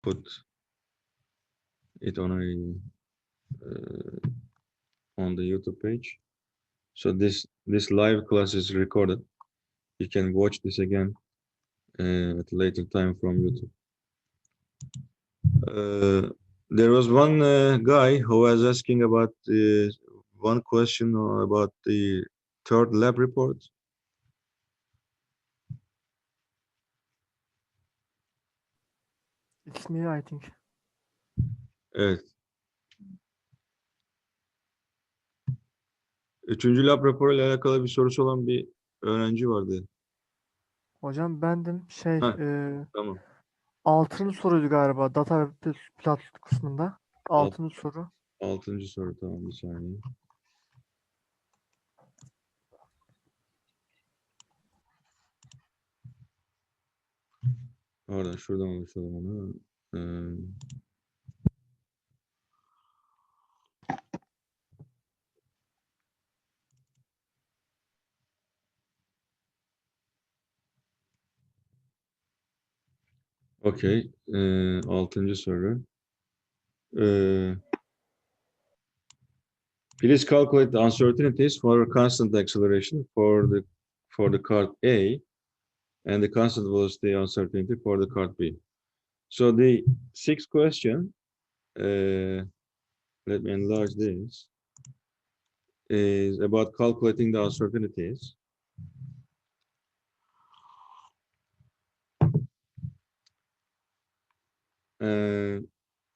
put it on on the YouTube page. So this live class is recorded. You can watch this again at a later time from YouTube. There was one guy who was asking about one question about the third lab report. It's me, I think. Evet. Üçüncü lab raporuyla alakalı bir sorusu olan bir öğrenci vardı. Hocam bendim. Heh, tamam. 6. soruydu galiba. Data ve plat kısmında. 6. soru. 6. soru, tamam, bir saniye. Pardon, şuradan oluşturalım onu. Okay. 6. soru. Please calculate the uncertainties for constant acceleration for the card A and the constant velocity uncertainty for the card B. So the sixth question, let me enlarge this, is about calculating the uncertainties.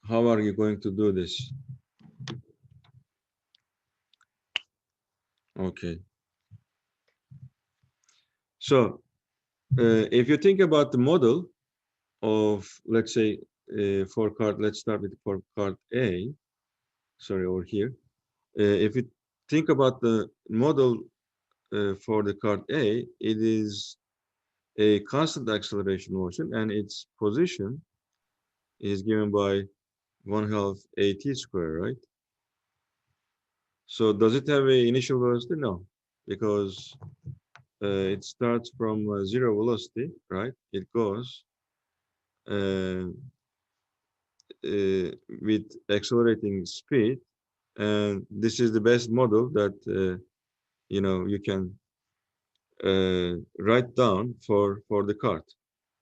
How are you going to do this? Okay. So if you think about the model of, let's say, for card, let's start with for card A, sorry, over here. If you think about the model for the card A, it is a constant acceleration motion, and its position is given by 1/2 AT square, right? So does it have an initial velocity? No, because it starts from zero velocity, right? It goes with accelerating speed, and this is the best model that you can write down for the card,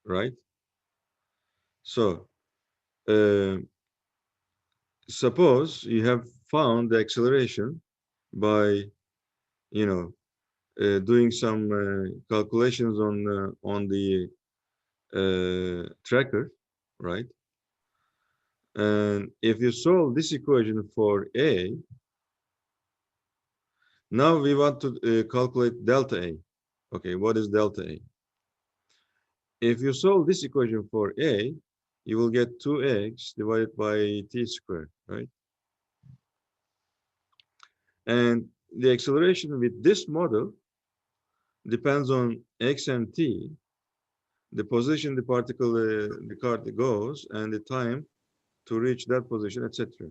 right? So suppose you have found the acceleration by doing some calculations on the tracker, right? And if you solve this equation for A, now we want to calculate delta A. Okay, what is delta A? If you solve this equation for A, you will get 2x divided by t squared, right? And the acceleration with this model depends on x and t, the position the particle, the card goes, and the time to reach that position, etc.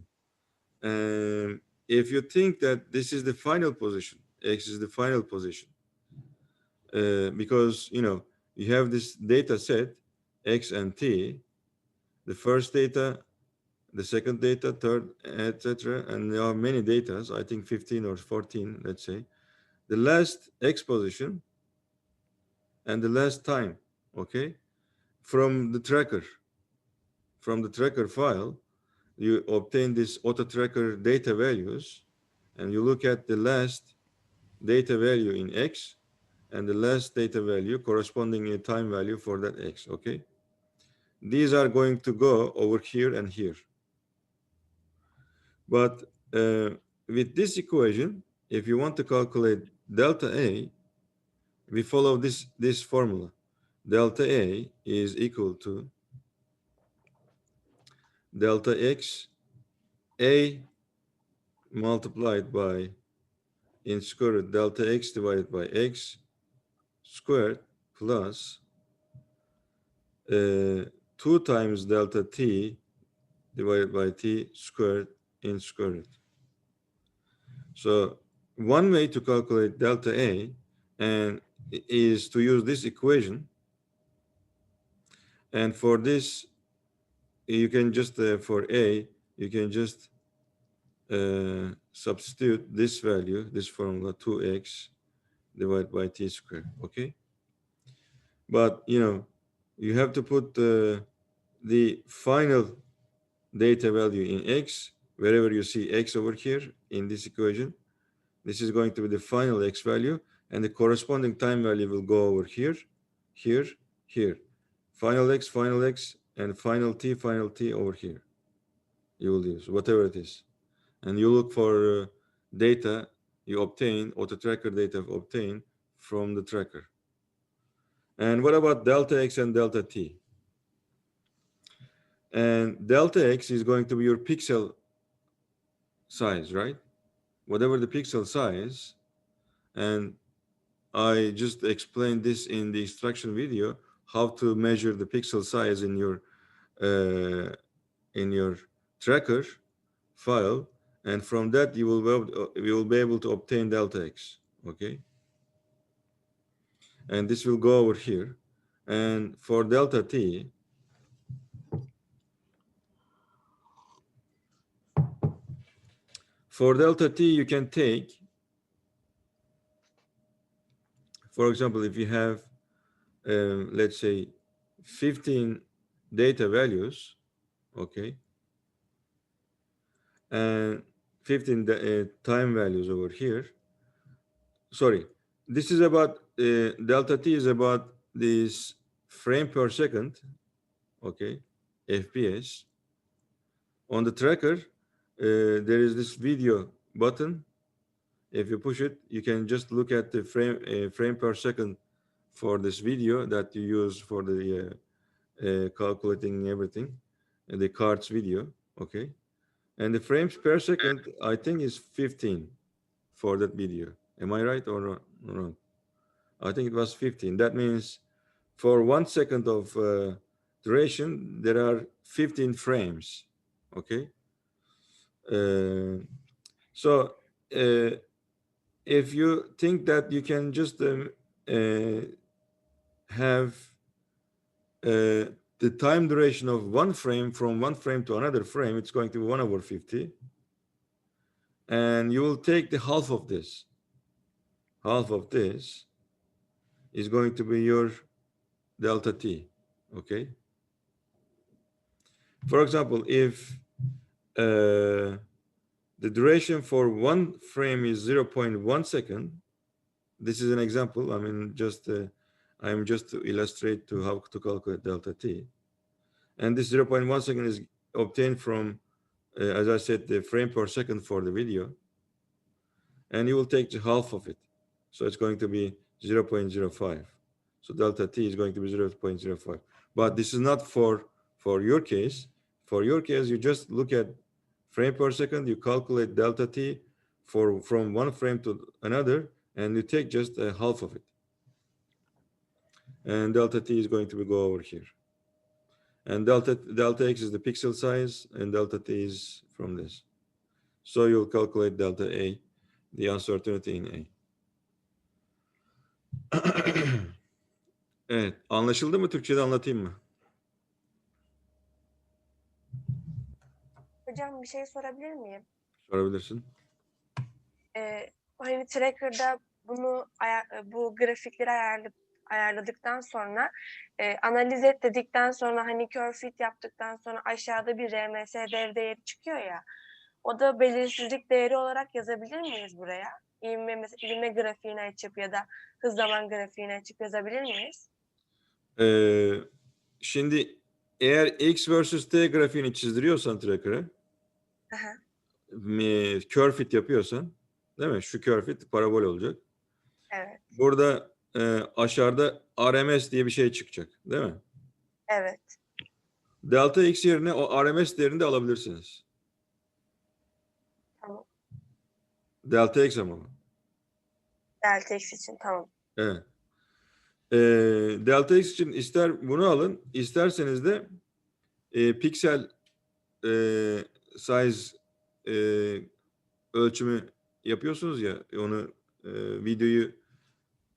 And if you think that this is the final position, x is the final position, because you have this data set, x and t, the first data, the second data, third, etc. And there are many data, I think 15 or 14, let's say. The last x position and the last time, okay? From the tracker file, you obtain this auto tracker data values, and you look at the last data value in x and the last data value corresponding a time value for that x, okay? These are going to go over here and here. But with this equation, if you want to calculate delta A, we follow this formula. Delta A is equal to delta x A multiplied by in square root delta x divided by x squared plus 2 times delta t divided by t squared in square root. So one way to calculate delta A and is to use this equation. And for this you can just for A, you can just substitute this value, this formula, 2x divided by t squared. Okay, but you have to put the final data value in x wherever you see x over here in this equation. This is going to be the final x value, and the corresponding time value will go over here, here, here. Final x, and final t over here. You will use whatever it is, and you look for data you obtain, auto tracker data obtained from the tracker. And what about delta x and delta t? And delta x is going to be your pixel size, right? Whatever the pixel size, and I just explained this in the instruction video, how to measure the pixel size in your tracker file, and from that you will be able to obtain delta x. Okay, and this will go over here, and for delta t, you can take, for example, if you have let's say 15 data values, okay, and 15 time values over here. Sorry, this is about delta t is about this frame per second, okay, FPS. On the tracker, there is this video button. If you push it, you can just look at the frame per second for this video that you use for the calculating everything, the cards video, okay. And the frames per second, I think, is 15 for that video. Am I right or not? Wrong? I think it was 15. That means for 1 second of duration, there are 15 frames. Okay. So if you think that you can just have the time duration of one frame from one frame to another frame, it's going to be 1/50. And you will take the half of this. Half of this is going to be your delta t, okay? For example, if the duration for one frame is 0.1 second, this is an example. I mean, I'm just to illustrate to how to calculate delta t. And this 0.1 second is obtained from, as I said, the frame per second for the video. And you will take the half of it. So it's going to be 0.05. So delta t is going to be 0.05. But this is not for your case. For your case, you just look at frame per second, you calculate delta t from one frame to another, and you take just half of it. And delta t is going to go over here. And delta x is the pixel size, and delta t is from this. So you'll calculate delta a, the uncertainty in A. Evet, anlaşıldı mı? Türkçe'de anlatayım mı? Hocam bir şey sorabilir miyim? Sorabilirsin. Hani tracker'da bu grafikleri ayarladıktan sonra analiz et dedikten sonra hani curve fit yaptıktan sonra aşağıda bir RMS dev değeri çıkıyor ya. O da belirsizlik değeri olarak yazabilir miyiz buraya? İvme grafiğini açıp ya da hız zaman grafiğini açıp yazabilir miyiz? Şimdi eğer X versus T grafiğini çizdiriyorsan tracker'a, curve fit yapıyorsan, değil mi? Şu curve fit parabol olacak. Evet. Burada aşağıda RMS diye bir şey çıkacak, değil mi? Evet. Delta X yerine o RMS değerini de alabilirsiniz. Tamam. Delta X ama. Delta X için tamam. Evet. Delta X için ister bunu alın, isterseniz de piksel size ölçümü yapıyorsunuz ya, onu videoyu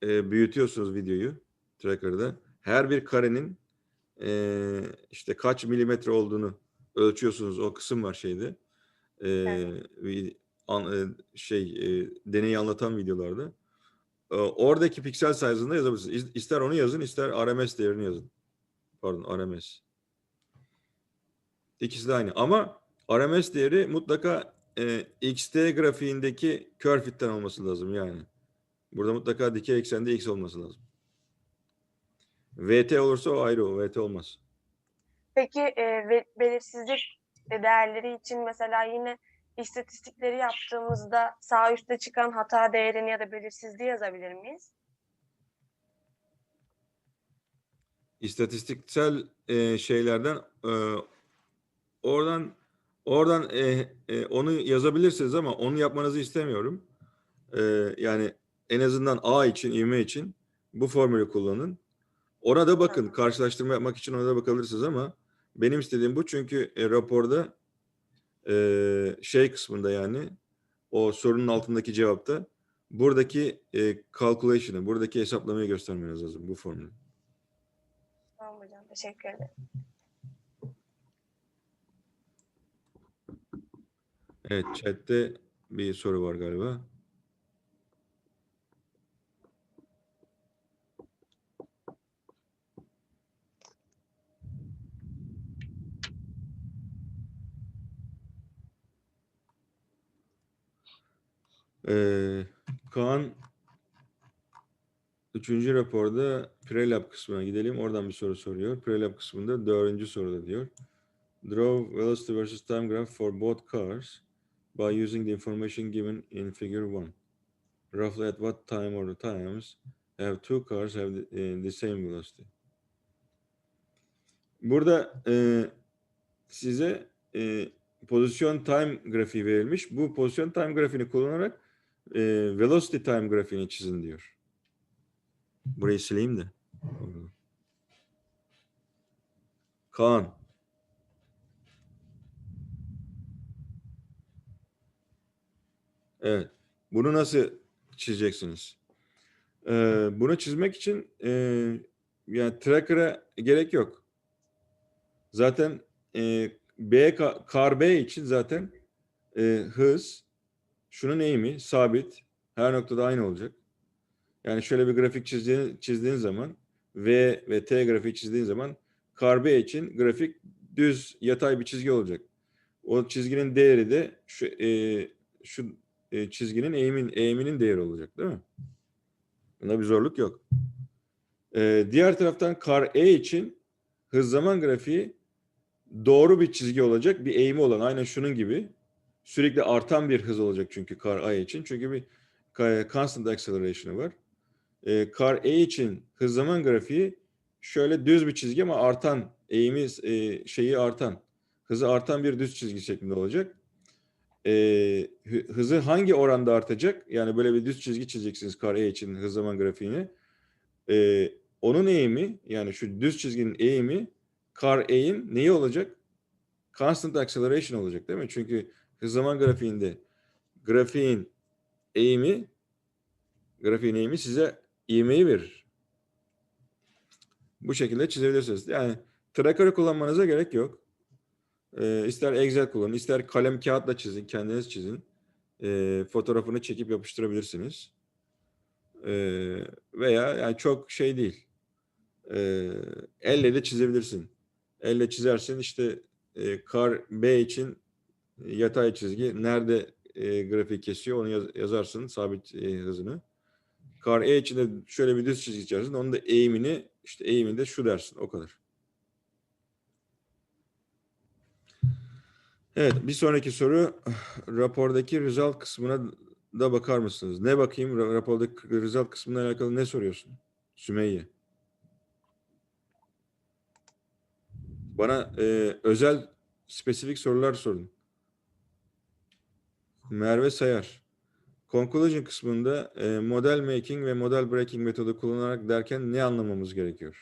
büyütüyorsunuz tracker'da. Her bir karenin işte kaç milimetre olduğunu ölçüyorsunuz. O kısım var şeyde. Evet. Deneyi anlatan videolarda. Oradaki piksel size'ında yazabilirsiniz. İster onu yazın, ister RMS değerini yazın. Pardon, RMS. İkisi de aynı. Ama RMS değeri mutlaka XT grafiğindeki curve fit'ten olması lazım yani. Burada mutlaka dikey eksende X olması lazım. VT olursa o ayrı, o VT olmaz. Peki belirsizlik değerleri için mesela yine istatistikleri yaptığımızda sağ üstte çıkan hata değerini ya da belirsizliği yazabilir miyiz? İstatistiksel şeylerden oradan onu yazabilirsiniz ama onu yapmanızı istemiyorum. Yani en azından A için, ivme için bu formülü kullanın. Ona da bakın. Tamam. Karşılaştırma yapmak için ona da bakabilirsiniz ama benim istediğim bu çünkü raporda şey kısmında yani o sorunun altındaki cevapta buradaki calculation'ı, buradaki hesaplamayı göstermeniz lazım bu formülü. Tamam hocam. Teşekkür ederim. Evet, chat'te bir soru var galiba. Kaan 3. raporda prelab kısmına gidelim. Oradan bir soru soruyor. Prelab kısmında 4. soruda diyor. Draw velocity versus time graph for both cars by using the information given in figure 1. Roughly at what time or times have two cars have the same velocity? Burada size pozisyon time grafiği verilmiş. Bu pozisyon time grafiğini kullanarak velocity time grafiğini çizin diyor. Burayı sileyim de. Kaan. Evet. Bunu nasıl çizeceksiniz? Bunu çizmek için yani tracker'a gerek yok. Zaten kar B için zaten hız şunun eğimi sabit. Her noktada aynı olacak. Yani şöyle bir grafik çizdiğin zaman ve T grafiği çizdiğin zaman kar B için grafik düz yatay bir çizgi olacak. O çizginin değeri de şu çizginin eğiminin değeri olacak değil mi? Bunda bir zorluk yok. Diğer taraftan kar E için hız zaman grafiği doğru bir çizgi olacak. Bir eğimi olan aynen şunun gibi. Sürekli artan bir hız olacak çünkü kar E için. Çünkü bir constant acceleration'ı var. Kar E için hız zaman grafiği şöyle düz bir çizgi ama artan eğimi şeyi artan. Hızı artan bir düz çizgi şeklinde olacak. Hızı hangi oranda artacak? Yani böyle bir düz çizgi çizeceksiniz kar E için hız zaman grafiğini. Onun eğimi yani şu düz çizginin eğimi kar E'in neyi olacak? Constant acceleration olacak değil mi? Çünkü hız zaman grafiğinde grafiğin eğimi size ivmeyi verir. Bu şekilde çizebilirsiniz. Yani tracker kullanmanıza gerek yok. İster Excel kullanın, ister kalem kağıtla çizin, kendiniz çizin. Fotoğrafını çekip yapıştırabilirsiniz. Veya yani çok şey değil. Elle de çizebilirsin. Elle çizersin işte kar B için yatay çizgi nerede grafik kesiyor onu yazarsın sabit hızını. Kar E için de şöyle bir düz çizgi çizersin. Onun da eğiminde şu dersin. O kadar. Evet, bir sonraki soru rapordaki result kısmına da bakar mısınız? Ne bakayım? Rapordaki result kısmına alakalı ne soruyorsun? Sümeyye. Bana özel spesifik sorular sorun. Merve Sayar. Conclusion kısmında model making ve model breaking metodu kullanarak derken ne anlamamız gerekiyor?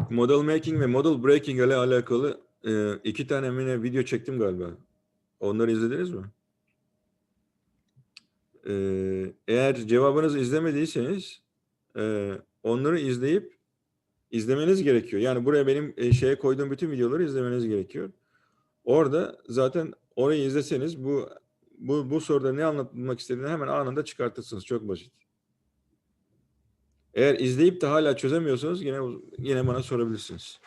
Model making ve model breaking ile alakalı 2 tane video çektim galiba. Onları izlediniz mi? Eğer cevabınızı izlemediyseniz onları izlemeniz gerekiyor. Yani buraya benim şeye koyduğum bütün videoları izlemeniz gerekiyor. Orada zaten orayı izleseniz bu soruda ne anlatmak istediğini hemen anında çıkartırsınız. Çok basit. Eğer izleyip de hala çözemiyorsanız yine bana sorabilirsiniz.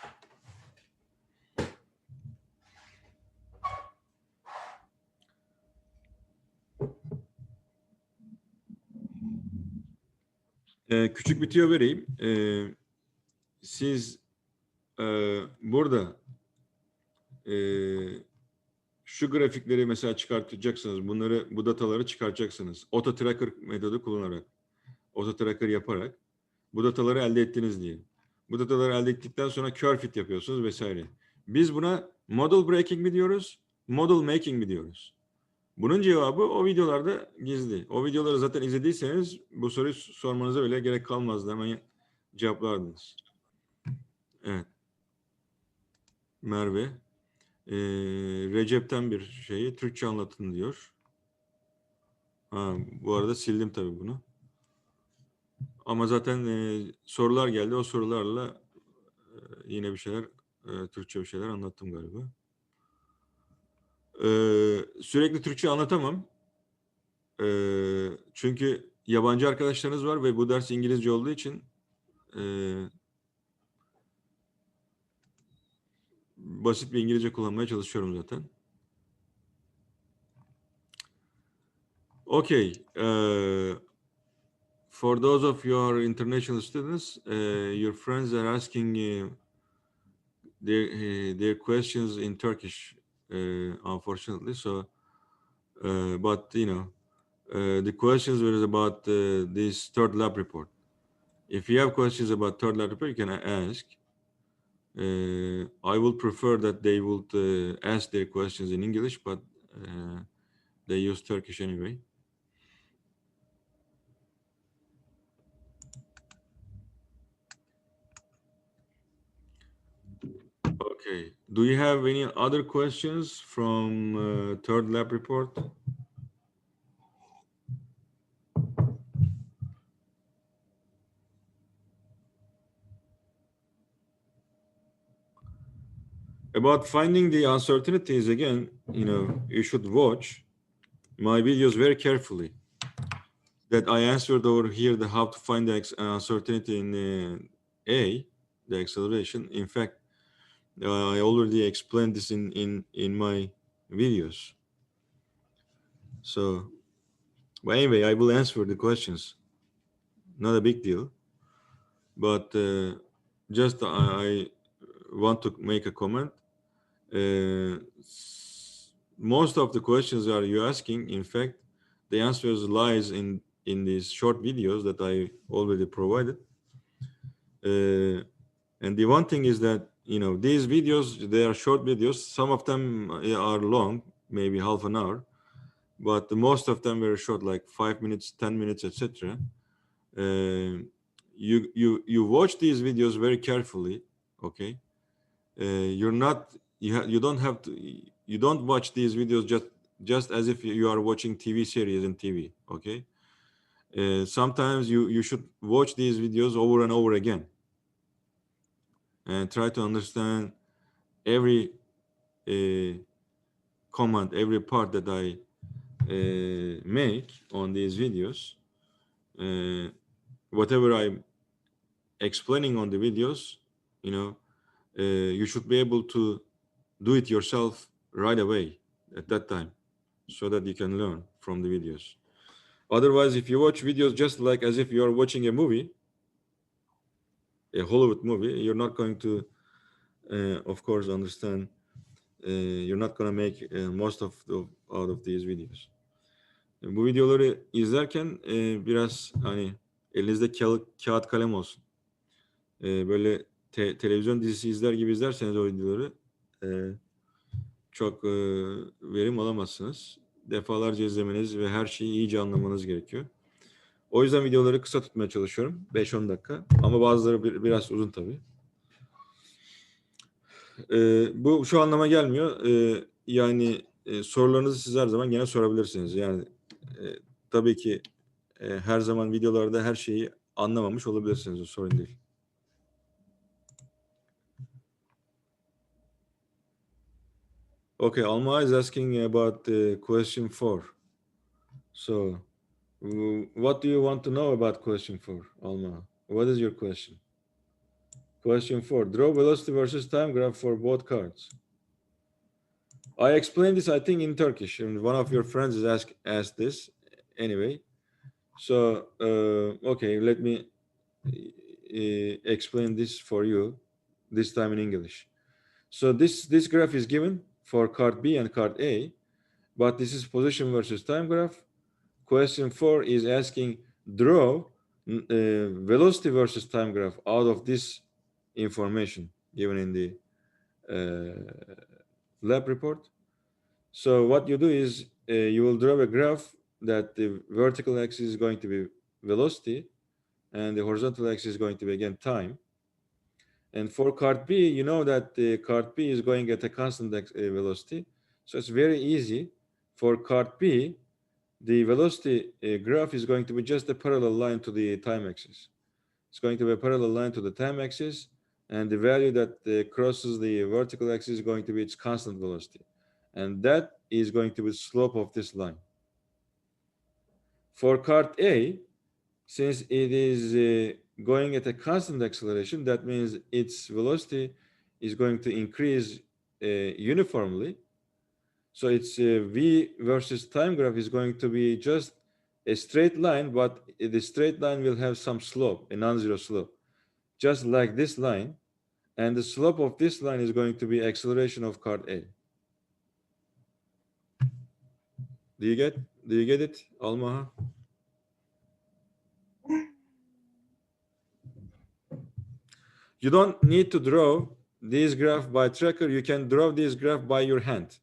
Küçük bir tüyo vereyim. Siz burada şu grafikleri mesela çıkartacaksınız. Bu dataları çıkartacaksınız. Auto tracker metodu kullanarak, auto tracker yaparak bu dataları elde ettiniz diye. Bu dataları elde ettikten sonra curve fit yapıyorsunuz vesaire. Biz buna model breaking mi diyoruz, model making mi diyoruz? Bunun cevabı o videolarda gizli. O videoları zaten izlediyseniz bu soruyu sormanıza bile gerek kalmazdı. Hemen cevaplardınız. Evet. Merve. Recep'ten bir şeyi Türkçe anlatın diyor. Bu arada sildim tabii bunu. Ama zaten sorular geldi. O sorularla yine bir şeyler, Türkçe bir şeyler anlattım galiba. Sürekli Türkçe anlatamam. Çünkü yabancı arkadaşlarınız var ve bu ders İngilizce olduğu için basit bir İngilizce kullanmaya çalışıyorum zaten. Okay. For those of your international students, your friends are asking their questions in Turkish, unfortunately. So, but you know, the questions were about this third lab report. If you have questions about third lab report, you can ask. I would prefer that they would ask their questions in English, but they use Turkish anyway. Okay. Do you have any other questions from third lab report? About finding the uncertainties, again, you know, you should watch my videos very carefully. That I answered over here the how to find the uncertainty in A, the acceleration. In fact, I already explained this in my videos. So, but anyway, I will answer the questions. Not a big deal, but just I want to make a comment. Most of the questions are you asking, in fact, the answers lies in these short videos that I already provided. And the one thing is that, you know, these videos, they are short videos. Some of them are long, maybe half an hour, but most of them were short, like 5 minutes, 10 minutes, etc. You watch these videos very carefully, okay? You don't watch these videos just as if you are watching TV series in TV, okay? Sometimes you should watch these videos over and over again and try to understand every comment, every part that I make on these videos. Whatever I'm explaining on the videos, you know, you should be able to do it yourself right away at that time so that you can learn from the videos. Otherwise, if you watch videos just like as if you're watching a movie, a Hollywood movie, you're not going to, of course, understand. You're not going to make most out of these videos. Bu videoları izlerken biraz hani elinizde kağıt kalem olsun. Böyle televizyon dizisi izler gibi izlerseniz o videoları çok verim alamazsınız. Defalarca izlemeniz ve her şeyi iyice anlamanız gerekiyor. O yüzden videoları kısa tutmaya çalışıyorum. 5-10 dakika. Ama bazıları biraz uzun tabii. Bu şu anlama gelmiyor. Yani sorularınızı siz her zaman gene sorabilirsiniz. Yani tabii ki her zaman videolarda her şeyi anlamamış olabilirsiniz. O sorun değil. Okay, Alma is asking about question 4. So, what do you want to know about question 4, Alma? What is your question? Question 4. Draw velocity versus time graph for both cards. I explained this, I think, in Turkish, and one of your friends is asked this anyway. So, okay, let me explain this for you, this time in English. So this graph is given for card B and card A, but this is position versus time graph. Question 4 is asking draw velocity versus time graph out of this information given in the lab report. So what you do is you will draw a graph that the vertical axis is going to be velocity and the horizontal axis is going to be again time. And for card B, you know that the card B is going at a constant velocity. So it's very easy. For card B, the velocity graph is going to be just a parallel line to the time axis. It's going to be a parallel line to the time axis, and the value that crosses the vertical axis is going to be its constant velocity. And that is going to be the slope of this line. For card A, since it is going at a constant acceleration, that means its velocity is going to increase uniformly. So its V versus time graph is going to be just a straight line, but the straight line will have some slope, a non-zero slope, just like this line. And the slope of this line is going to be acceleration of card A. Do you get it, Almaha? You don't need to draw this graph by tracker. You can draw this graph by your hand.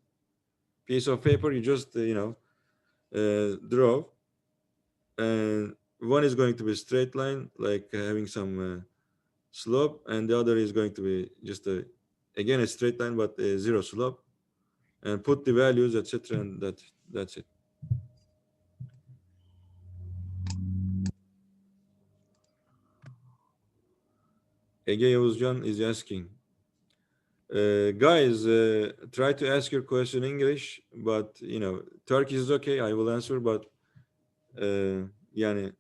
Piece of paper, you just, draw. And one is going to be a straight line, like having some slope, and the other is going to be just again a straight line, but a zero slope. And put the values, etc., and that's it. Ege Yavuzcan is asking, guys, try to ask your question in English, but Turkish is okay. I will answer, but yani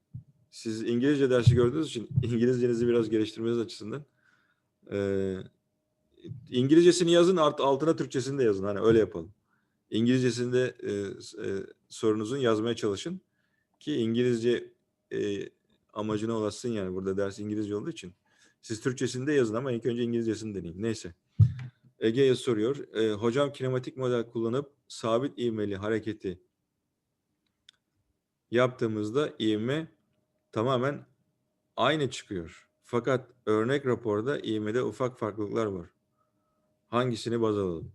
siz İngilizce dersi gördüğünüz için İngilizcenizi biraz geliştirmeniz açısından İngilizcesini yazın, altına Türkçesini de yazın. Hani öyle yapalım. İngilizcesinde sorunuzun yazmaya çalışın ki İngilizce amacına ulaşsın, yani burada ders İngilizce olduğu için. Siz Türkçesini de yazın ama ilk önce İngilizcesini deneyin. Neyse. Ege'ye soruyor. Hocam kinematik model kullanıp sabit ivmeli hareketi yaptığımızda ivme tamamen aynı çıkıyor. Fakat örnek raporda ivmede ufak farklılıklar var. Hangisini baz alalım?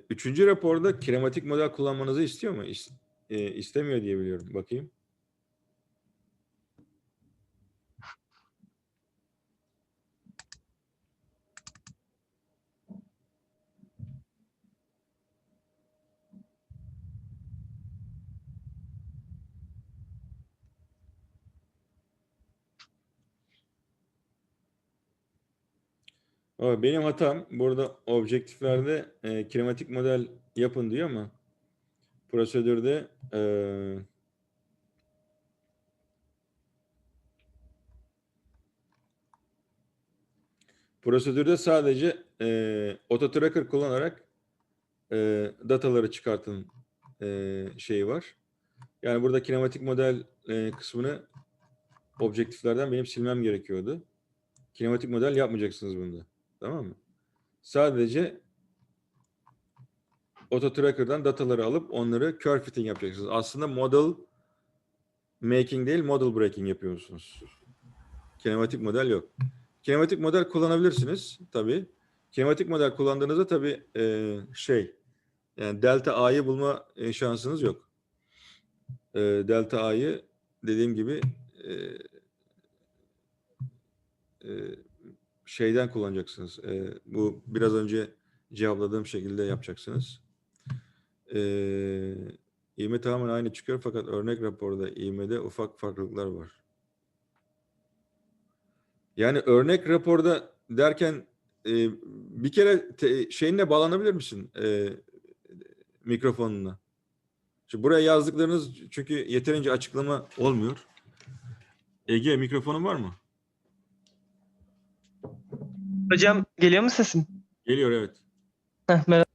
Üçüncü raporda kinematik model kullanmanızı istiyor mu? İstemiyor diye biliyorum. Bakayım. Benim hatam burada objektiflerde kinematik model yapın diyor ama prosedürde sadece auto tracker kullanarak dataları çıkartın şeyi var. Yani burada kinematik model kısmını objektiflerden benim silmem gerekiyordu. Kinematik model yapmayacaksınız bunda. Tamam mı? Sadece auto tracker'dan dataları alıp onları curve fitting yapacaksınız. Aslında model making değil, model breaking yapıyorsunuz. Kinematik model yok. Kinematik model kullanabilirsiniz tabii. Kinematik model kullandığınızda tabii yani delta A'yı bulma şansınız yok. delta A'yı dediğim gibi şeyden kullanacaksınız. Bu biraz önce cevapladığım şekilde yapacaksınız. İğme tamamen aynı çıkıyor fakat örnek raporda ivmede ufak farklılıklar var. Yani örnek raporda derken bir kere şeyinle bağlanabilir misin? Mikrofonuna. Şimdi buraya yazdıklarınız çünkü yeterince açıklama olmuyor. Ege mikrofonun var mı? Hocam geliyor mu sesim? Geliyor evet. Merhaba.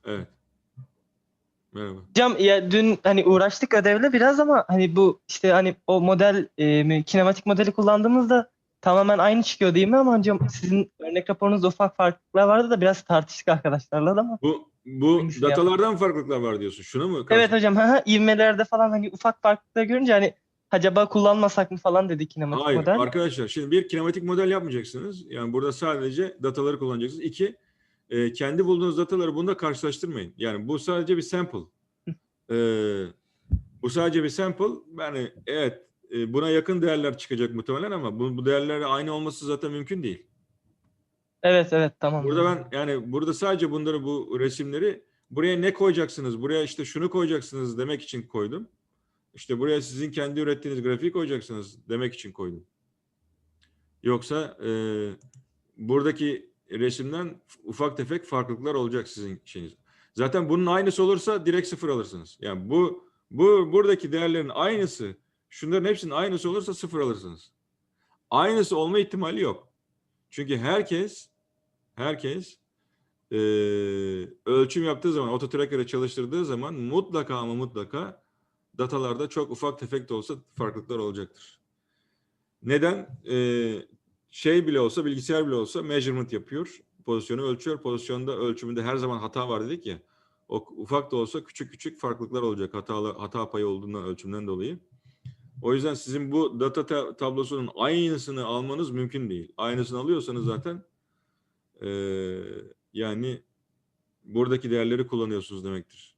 Evet. Merhaba. Hocam ya dün hani uğraştık ödevle biraz ama hani bu işte hani o model kinematik modeli kullandığımızda tamamen aynı çıkıyor değil mi ama hocam sizin örnek raporunuzda ufak farklılıklar vardı da biraz tartıştık arkadaşlarla da ama Bu hangisini datalardan farklılıklar var diyorsun. Şunu mu evet kastediyorsun? hocam ivmelerde falan hani ufak farklılıklar görünce hani acaba kullanmasak mı falan dedi kinematik Hayır model. arkadaşlar şimdi bir kinematik model yapmayacaksınız. Yani burada sadece dataları kullanacaksınız. İki, kendi bulduğunuz dataları bunda karşılaştırmayın. Yani bu sadece bir sample. E, Bu sadece bir sample. Yani evet buna yakın değerler çıkacak muhtemelen ama bu değerler aynı olması zaten mümkün değil. Evet tamam. Burada ben yani burada sadece bunları bu resimleri buraya ne koyacaksınız? Buraya işte şunu koyacaksınız demek için koydum. İşte buraya sizin kendi ürettiğiniz grafiği koyacaksınız demek için koydum. Yoksa buradaki resimden ufak tefek farklılıklar olacak sizin şeyiniz. Zaten bunun aynısı olursa direkt sıfır alırsınız. Yani buradaki değerlerin aynısı, şunların hepsinin aynısı olursa sıfır alırsınız. Aynısı olma ihtimali yok. Çünkü herkes ölçüm yaptığı zaman, ototracker'ı çalıştırdığı zaman mutlaka ama mutlaka datalarda çok ufak tefek de olsa farklılıklar olacaktır. Neden? Şey bile olsa, bilgisayar bile olsa measurement yapıyor. Pozisyonu ölçüyor. Pozisyonda ölçümünde her zaman hata var dedik ya. O ufak da olsa küçük küçük farklılıklar olacak hata payı olduğundan ölçümden dolayı. O yüzden sizin bu data tablosunun aynısını almanız mümkün değil. Aynısını alıyorsanız zaten yani buradaki değerleri kullanıyorsunuz demektir.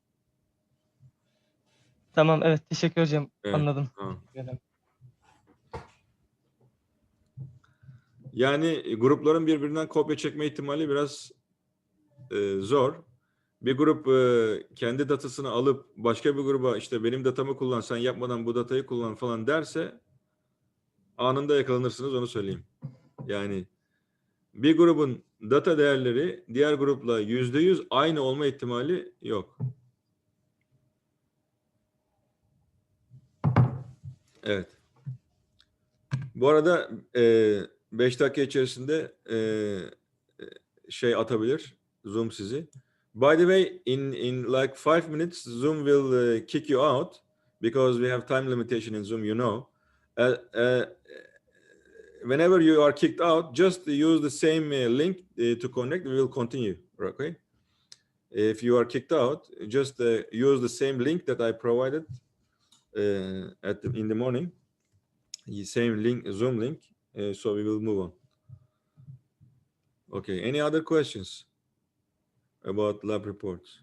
Tamam evet teşekkür hocam Evet, anladım. tamam. Teşekkür Yani grupların birbirinden kopya çekme ihtimali biraz zor. Bir grup kendi datasını alıp başka bir gruba işte benim datamı kullan, sen yapmadan bu datayı kullan falan derse anında yakalanırsınız onu söyleyeyim. Yani bir grubun data değerleri diğer grupla %100 aynı olma ihtimali yok. Evet. Bu arada 5 dakika içerisinde şey atabilir Zoom sizi. By the way, in like 5 minutes, Zoom will kick you out because we have time limitation in Zoom, you know. Whenever you are kicked out, just use the same link to connect. We will continue, okay? If you are kicked out, just use the same link that I provided in the morning. The same link, Zoom link, so we will move on. Okay, any other questions about lab reports?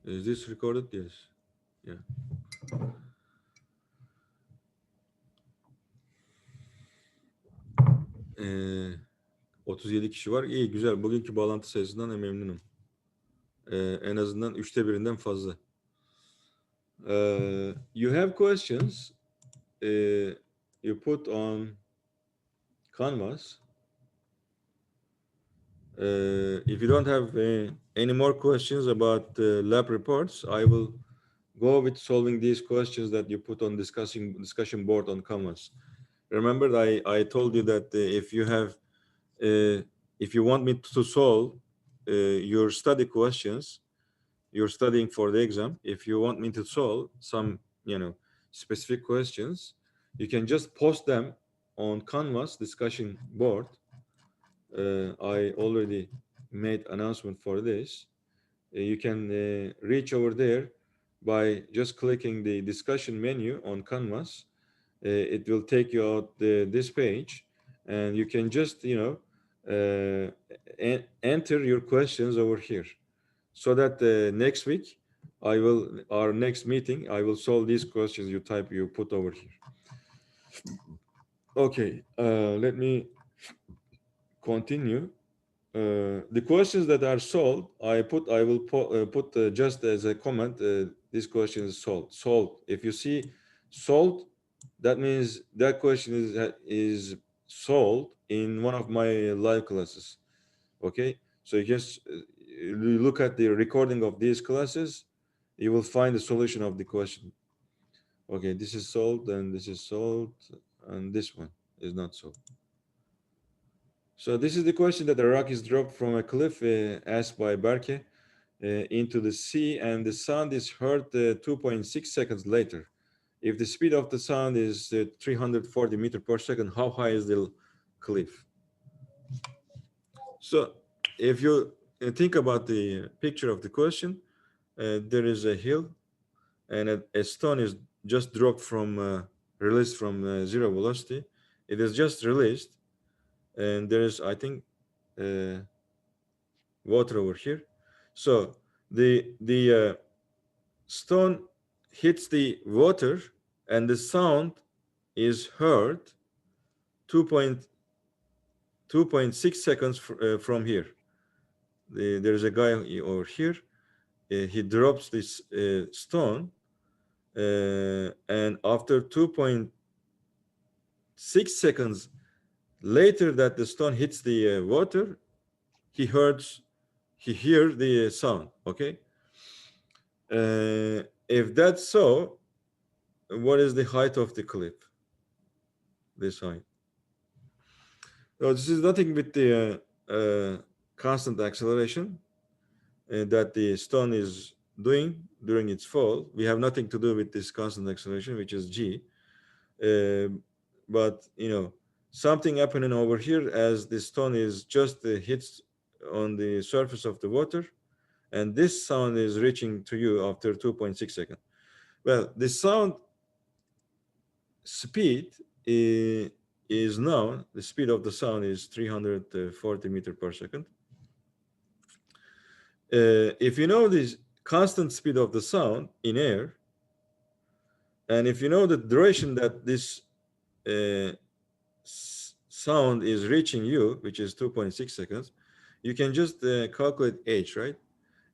Is this recorded? Yes. Yeah. 37 kişi var. İyi, güzel. Bugünkü bağlantı sayısından memnunum. En azından 1/3'den fazla. You have questions you put on Canvas. If you don't have any more questions about lab reports, I will go with solving these questions that you put on discussion board on Canvas. Remember, I told you that if you want me to solve your study questions, you're studying for the exam. If you want me to solve some, specific questions, you can just post them on Canvas discussion board. I already made announcement for this. You can reach over there by just clicking the discussion menu on Canvas. It will take you out this page, and you can just enter your questions over here. so that next week our next meeting, I will solve these questions you put over here. Okay, let me continue. The questions that are solved, I will put just as a comment, this question is solved. Solved. If you see solved, that means that question is solved in one of my live classes. Okay, so you just you look at the recording of these classes, you will find the solution of the question. Okay, this is solved, and this is solved, and this one is not solved. So this is the question that a rock is dropped from a cliff, asked by Berke, into the sea, and the sound is heard 2.6 seconds later. If the speed of the sound is 340 meters per second, how high is the cliff? So if you think about the picture of the question, there is a hill, and a stone is just dropped from, released from zero velocity. It is just released, and there is, I think, water over here. So the stone hits the water, and the sound is heard 2.6 seconds from here. There's a guy over here. He drops this stone, and after 2.6 seconds later that the stone hits the water, he hears the sound. Okay. If that's so, what is the height of the cliff? This height. So this is nothing but the constant acceleration that the stone is doing during its fall. We have nothing to do with this constant acceleration, which is g. But something happening over here as the stone is just hits on the surface of the water, and this sound is reaching to you after 2.6 seconds. Well, the sound speed is known. The speed of the sound is 340 meters per second. If you know this constant speed of the sound in air, and if you know the duration that this sound is reaching you, which is 2.6 seconds, you can just calculate h, right?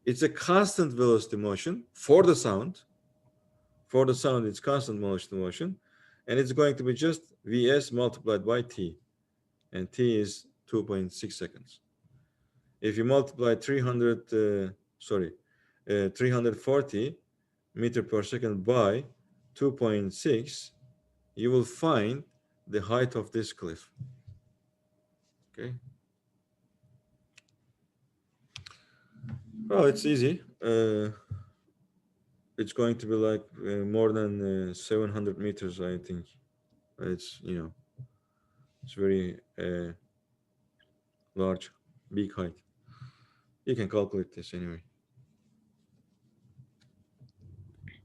It's a constant velocity motion for the sound. For the sound, it's constant velocity motion, and it's going to be just Vs multiplied by t, and t is 2.6 seconds. If you multiply 340 meter per second by 2.6, you will find the height of this cliff. Okay. Well, it's easy. It's going to be like more than 700 meters, I think. It's it's very large, big height. You can calculate this anyway.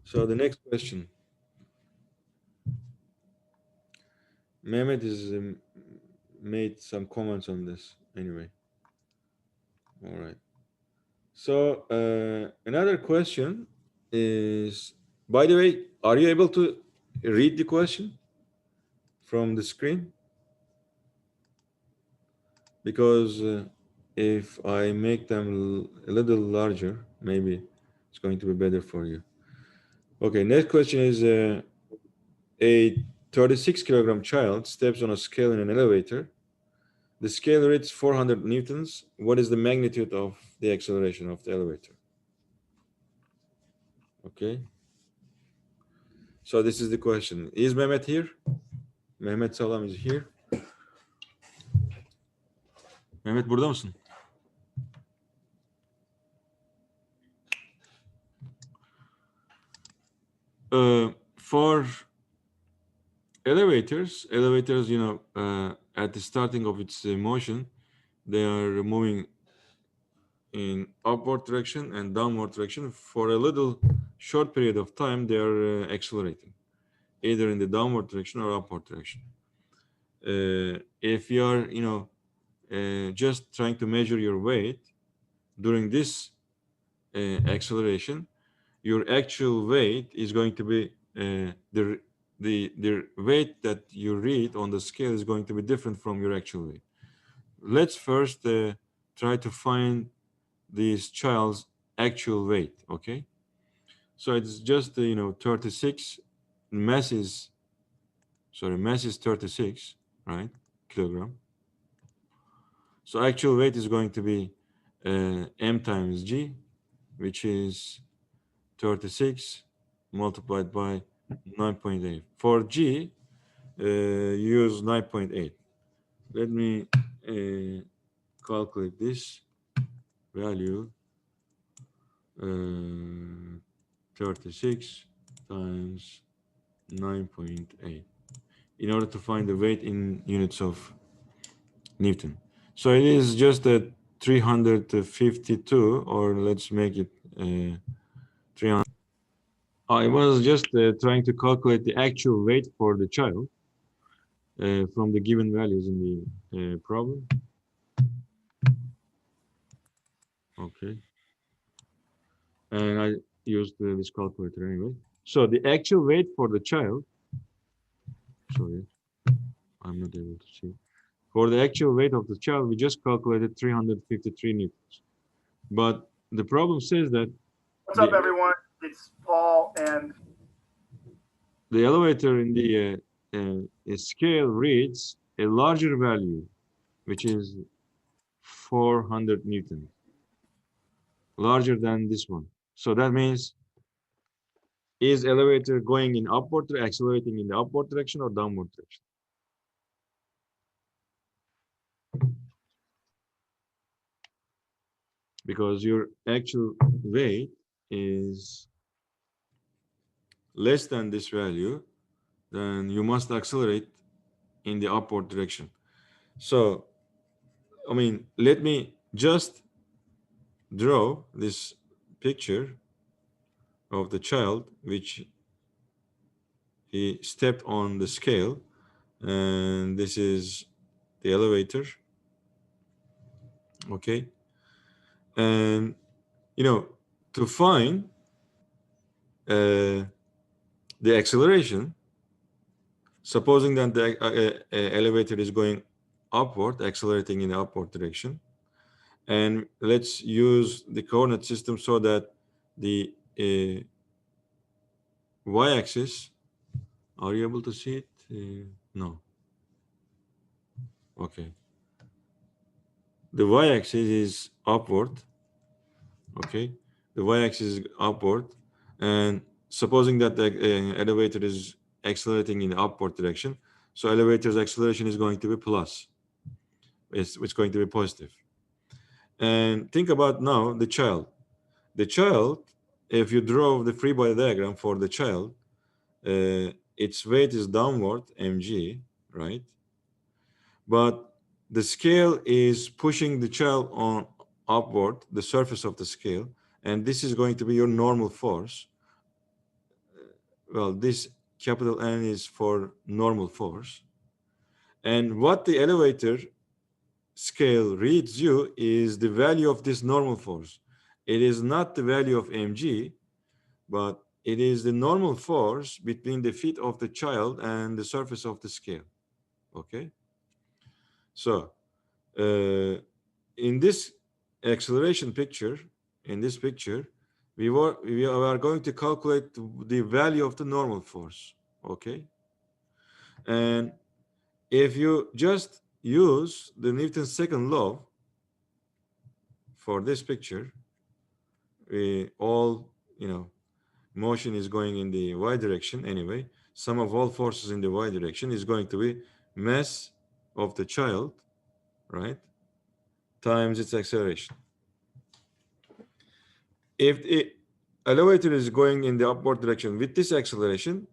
So the next question. Mehmet has made some comments on this anyway. All right. So another question is, by the way, are you able to read the question from the screen? Because if I make them a little larger, maybe it's going to be better for you. Okay, next question is a 36 kilogram child steps on a scale in an elevator. The scale reads 400 newtons. What is the magnitude of the acceleration of the elevator? Okay. So this is the question. Is Mehmet here? Mehmet Salam is here. Mehmet burada mısın? For elevators, at the starting of its motion, they are moving in upward direction and downward direction. For a little short period of time, they are accelerating, either in the downward direction or upward direction. If you are, just trying to measure your weight during this acceleration, your actual weight is going to be the weight that you read on the scale is going to be different from your actual weight. Let's first try to find this child's actual weight. Okay, so it's just 36. Mass is 36, right, kilogram. So actual weight is going to be m times g, which is 36 multiplied by 9.8. For g, use 9.8. Let me calculate this value. 36 times 9.8 in order to find the weight in units of Newton. So it is just a 352, or let's make it 300. I was just trying to calculate the actual weight for the child from the given values in the problem. Okay. And I used this calculator anyway. So the actual weight for the child, sorry, I'm not able to see. For the actual weight of the child, we just calculated 353 newtons. But the problem says that What's up, everyone? It's Paul, and the elevator in the scale reads a larger value, which is 400 newtons, larger than this one. So that means, is elevator going in upward, accelerating in the upward direction or downward direction? Because your actual weight is less than this value, then you must accelerate in the upward direction. So, I mean, let me just draw this picture of the child, which he stepped on the scale, and this is the elevator. Okay. And, to find the acceleration, supposing that the elevator is going upward, accelerating in the upward direction, and let's use the coordinate system so that the y-axis, are you able to see it? No. Okay. The y-axis is upward. Okay. The y-axis is upward, and supposing that the elevator is accelerating in the upward direction, so elevator's acceleration is going to be plus. It's going to be positive. And think about now the child. The child, if you draw the free body diagram for the child, its weight is downward, mg, right? But the scale is pushing the child on upward, the surface of the scale, and this is going to be your normal force. Well, this capital N is for normal force. And what the elevator scale reads you is the value of this normal force. It is not the value of mg, but it is the normal force between the feet of the child and the surface of the scale. Okay. So in this acceleration picture, we are going to calculate the value of the normal force. Okay. And if you just use the Newton's second law for this picture, all, motion is going in the y direction anyway. Sum of all forces in the y direction is going to be mass of the child, right, times its acceleration. If the elevator is going in the upward direction with this acceleration,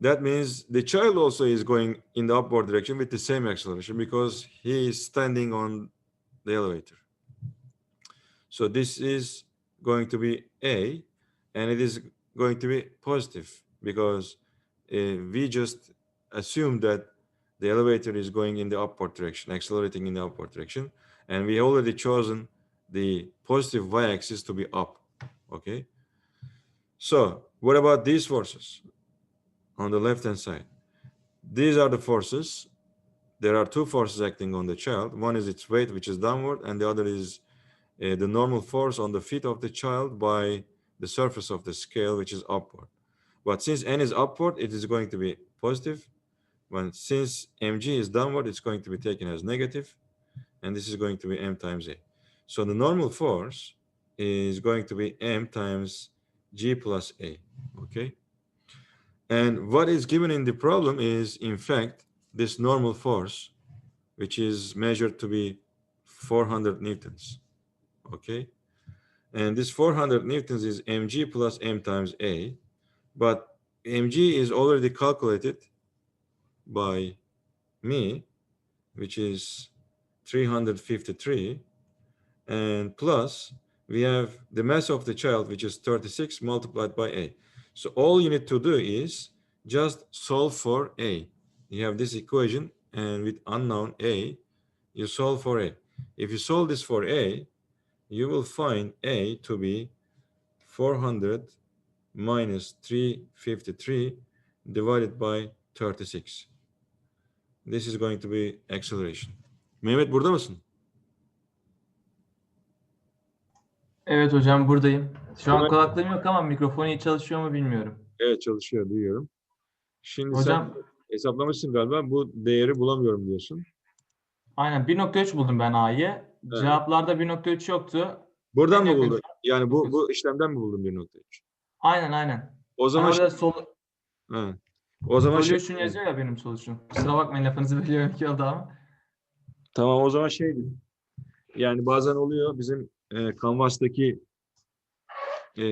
that means the child also is going in the upward direction with the same acceleration because he is standing on the elevator. So this is going to be A, and it is going to be positive because we just assumed that the elevator is going in the upward direction, accelerating in the upward direction, and we already chosen the positive y-axis to be up. Okay. So what about these forces on the left-hand side? These are the forces. There are two forces acting on the child. One is its weight, which is downward, and the other is the normal force on the feet of the child by the surface of the scale, which is upward. But since n is upward, it is going to be positive. When since mg is downward, it's going to be taken as negative, and this is going to be m times a. So the normal force is going to be m times g plus a. Okay. And what is given in the problem is, in fact, this normal force, which is measured to be 400 newtons. Okay. And this 400 newtons is mg plus m times a. But mg is already calculated by me, which is 353. And plus, we have the mass of the child, which is 36 multiplied by a. So all you need to do is just solve for a. You have this equation, and with unknown a, you solve for a. If you solve this for a, you will find a to be 400 minus 353 divided by 36. This is going to be acceleration. Mehmet, burada mısın? Evet hocam buradayım. Şu an Kolay- kulaklığım yok ama mikrofon iyi çalışıyor mu bilmiyorum. Evet, çalışıyor, duyuyorum. Şimdi sen Hocam hesaplamışsın galiba, bu değeri bulamıyorum diyorsun. aynen 1.3 buldum ben A'yı. Cevaplarda 1.3 yoktu. Buradan En mı yakın buldun? cevap Yani bu 9. işlemden mi buldun 1.3? Aynen. O Hani zaman orada ha. O zaman solution yazıyor ya benim solution. Kusura bakmayın lafınızı bölüyorum iki oldu ama. tamam, o zaman yani bazen oluyor bizim Canvas'taki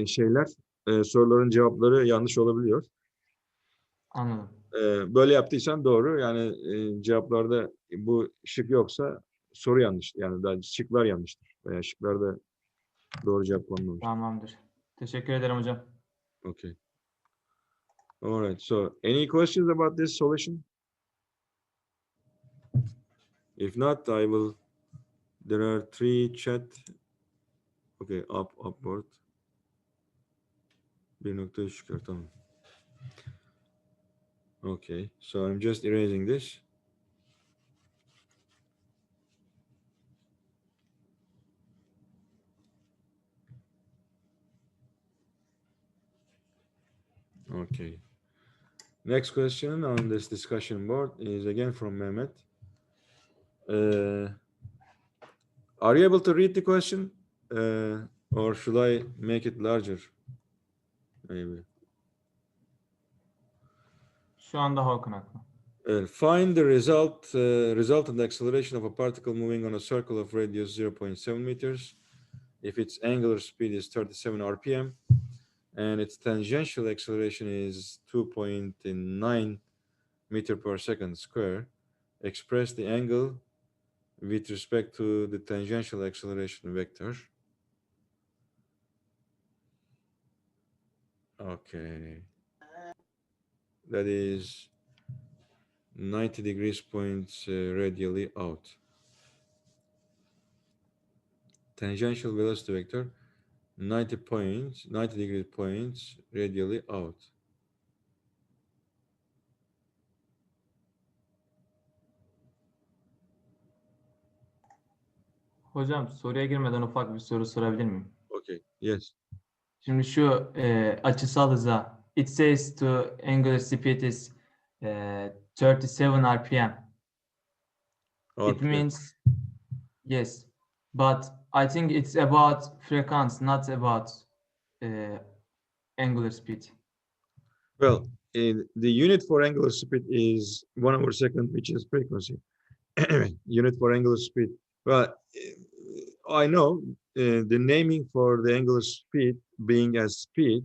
şeyler, soruların cevapları yanlış olabiliyor. Anladım. Böyle yaptıysan doğru. Yani cevaplarda bu şık yoksa soru yanlış. Yani daha şıklar yanlıştır. Veya şıklarda doğru cevap konmamış. Tamamdır. Teşekkür ederim hocam. Okay. All right. So, any questions about this solution? If not, I will. There are 3 chat. Okay, upward. 1.3 çıkıyor, tamam. Okay, so I'm just erasing this. Okay. Next question on this discussion board is again from Mehmet. Are you able to read the question? Or should I make it larger? Maybe. Şu an daha okunaklı. Find the resultant acceleration of a particle moving on a circle of radius 0.7 meters if its angular speed is 37 rpm and its tangential acceleration is 2.9 meter per second square. Express the angle with respect to the tangential acceleration vector. Okay. That is 90 degrees points radially out. Tangential velocity vector 90 degree points radially out. Hocam soruya girmeden ufak bir soru sorabilir miyim? Okay, yes. Şimdi şu açısal hıza it says to angular speed is 37 rpm. It RPM. means yes, but I think it's about frequency, not about angular speed. Well, the unit for angular speed is 1/2, which is frequency. Unit for angular speed. Well, I know the naming for the angular speed being as speed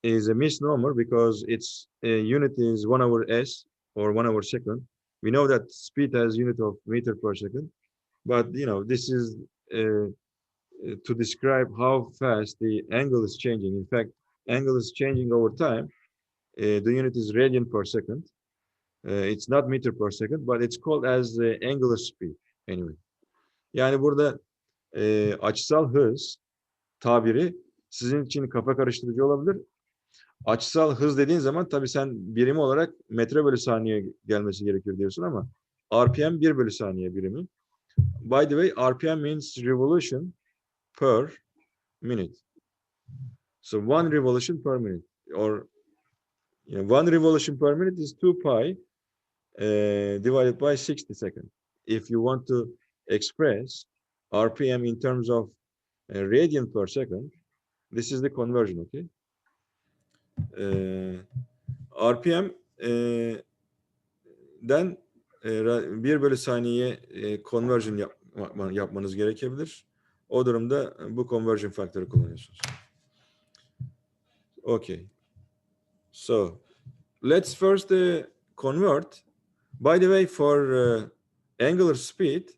is a misnomer because its unit is 1/s or 1/2. We know that speed has unit of meter per second, but this is to describe how fast the angle is changing. In fact, angle is changing over time. The unit is radian per second. It's not meter per second, but it's called as angular speed anyway. Yani burada açısal hız tabiri sizin için kafa karıştırıcı olabilir. Açısal hız dediğin zaman tabii sen birimi olarak metre bölü saniye gelmesi gerekir diyorsun ama RPM 1 bölü saniye birimi. By the way, RPM means revolution per minute. So one revolution per minute, or one revolution per minute is 2 pi divided by 60 seconds. If you want to express RPM in terms of radian per second, this is the conversion, okay? RPM den 1 bölü saniye conversion yapmanız gerekebilir. O durumda bu conversion faktörü kullanıyorsunuz. Okay. So let's first convert. By the way, for angular speed,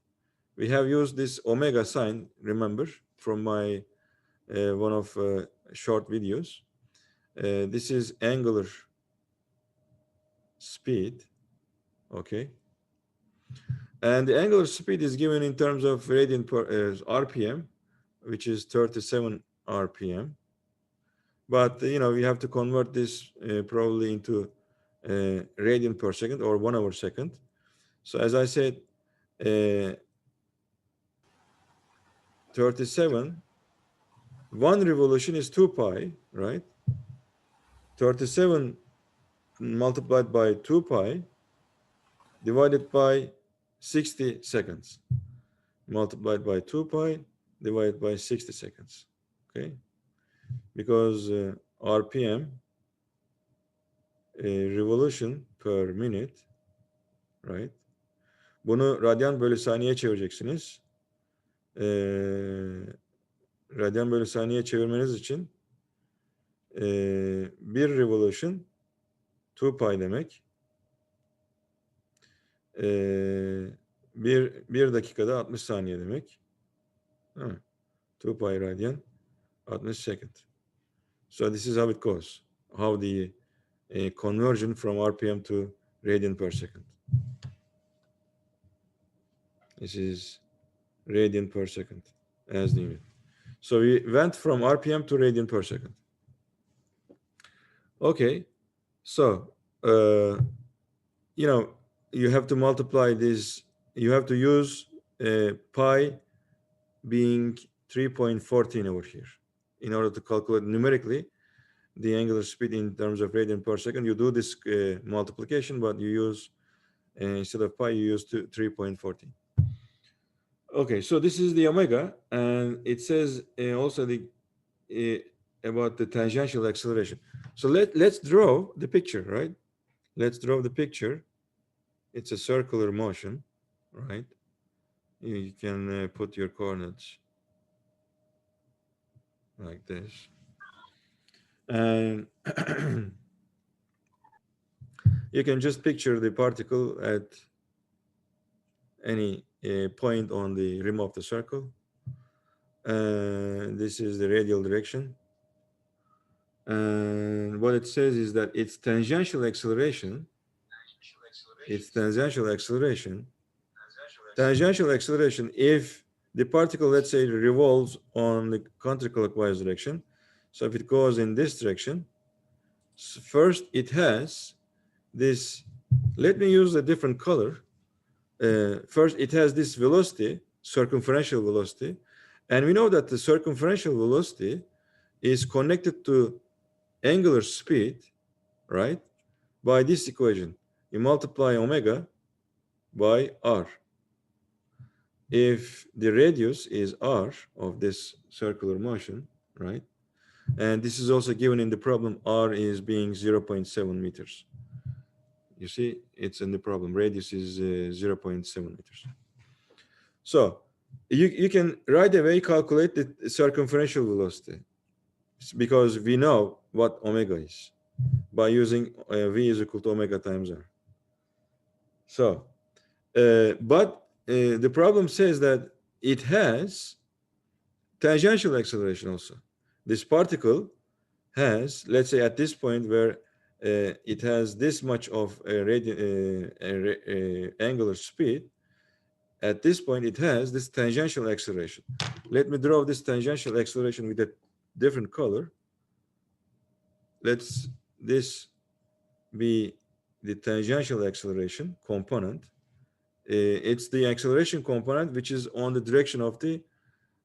we have used this omega sign, remember, from my one of short videos. This is angular speed, okay? And the angular speed is given in terms of radian per RPM, which is 37 RPM. But you know, you have to convert this probably into radian per second or 1 over second. So as I said, 37, one revolution is 2 pi, right? 37 multiplied by 2 pi divided by 60 seconds. Multiplied by 2 pi divided by 60 seconds, okay? Because RPM, revolution per minute, right? Bunu radyan bölü saniye çevireceksiniz. Radyan bölü saniye çevirmeniz için bir revolution 2 pi demek. Bir dakikada 60 saniye demek. 2 pi radyan 60 second. So this is how it goes. How the conversion from RPM to radian per second. This is radian per second as the unit. So we went from RPM to radian per second. Okay, so you know, you have to multiply this. You have to use pi being 3.14 over here in order to calculate numerically the angular speed in terms of radian per second. You do this multiplication, but you use instead of pi, you use 3.14. Okay, so this is the omega, and it says also the about the tangential acceleration. So let's draw the picture, right? Let's draw the picture. It's a circular motion, right? You can put your coordinates like this, and you can just picture the particle at any point on the rim of the circle. This is the radial direction. And what it says is that its tangential acceleration, if the particle, let's say, revolves on the counterclockwise direction, so if it goes in this direction, first it has this, let me use a different color. First, it has this velocity, circumferential velocity, and we know that the circumferential velocity is connected to angular speed, right? By this equation, you multiply omega by r. If the radius is r of this circular motion, right? And this is also given in the problem, r is being 0.7 meters. You see, it's in the problem, radius is 0.7 meters. So you can right away calculate the circumferential velocity because we know what omega is by using v is equal to omega times r. So, but the problem says that it has tangential acceleration also. This particle has, let's say at this point where it has this much of angular speed, at this point it has this tangential acceleration. Let me draw this tangential acceleration with a different color. Let's this be the tangential acceleration component. It's the acceleration component which is on the direction of the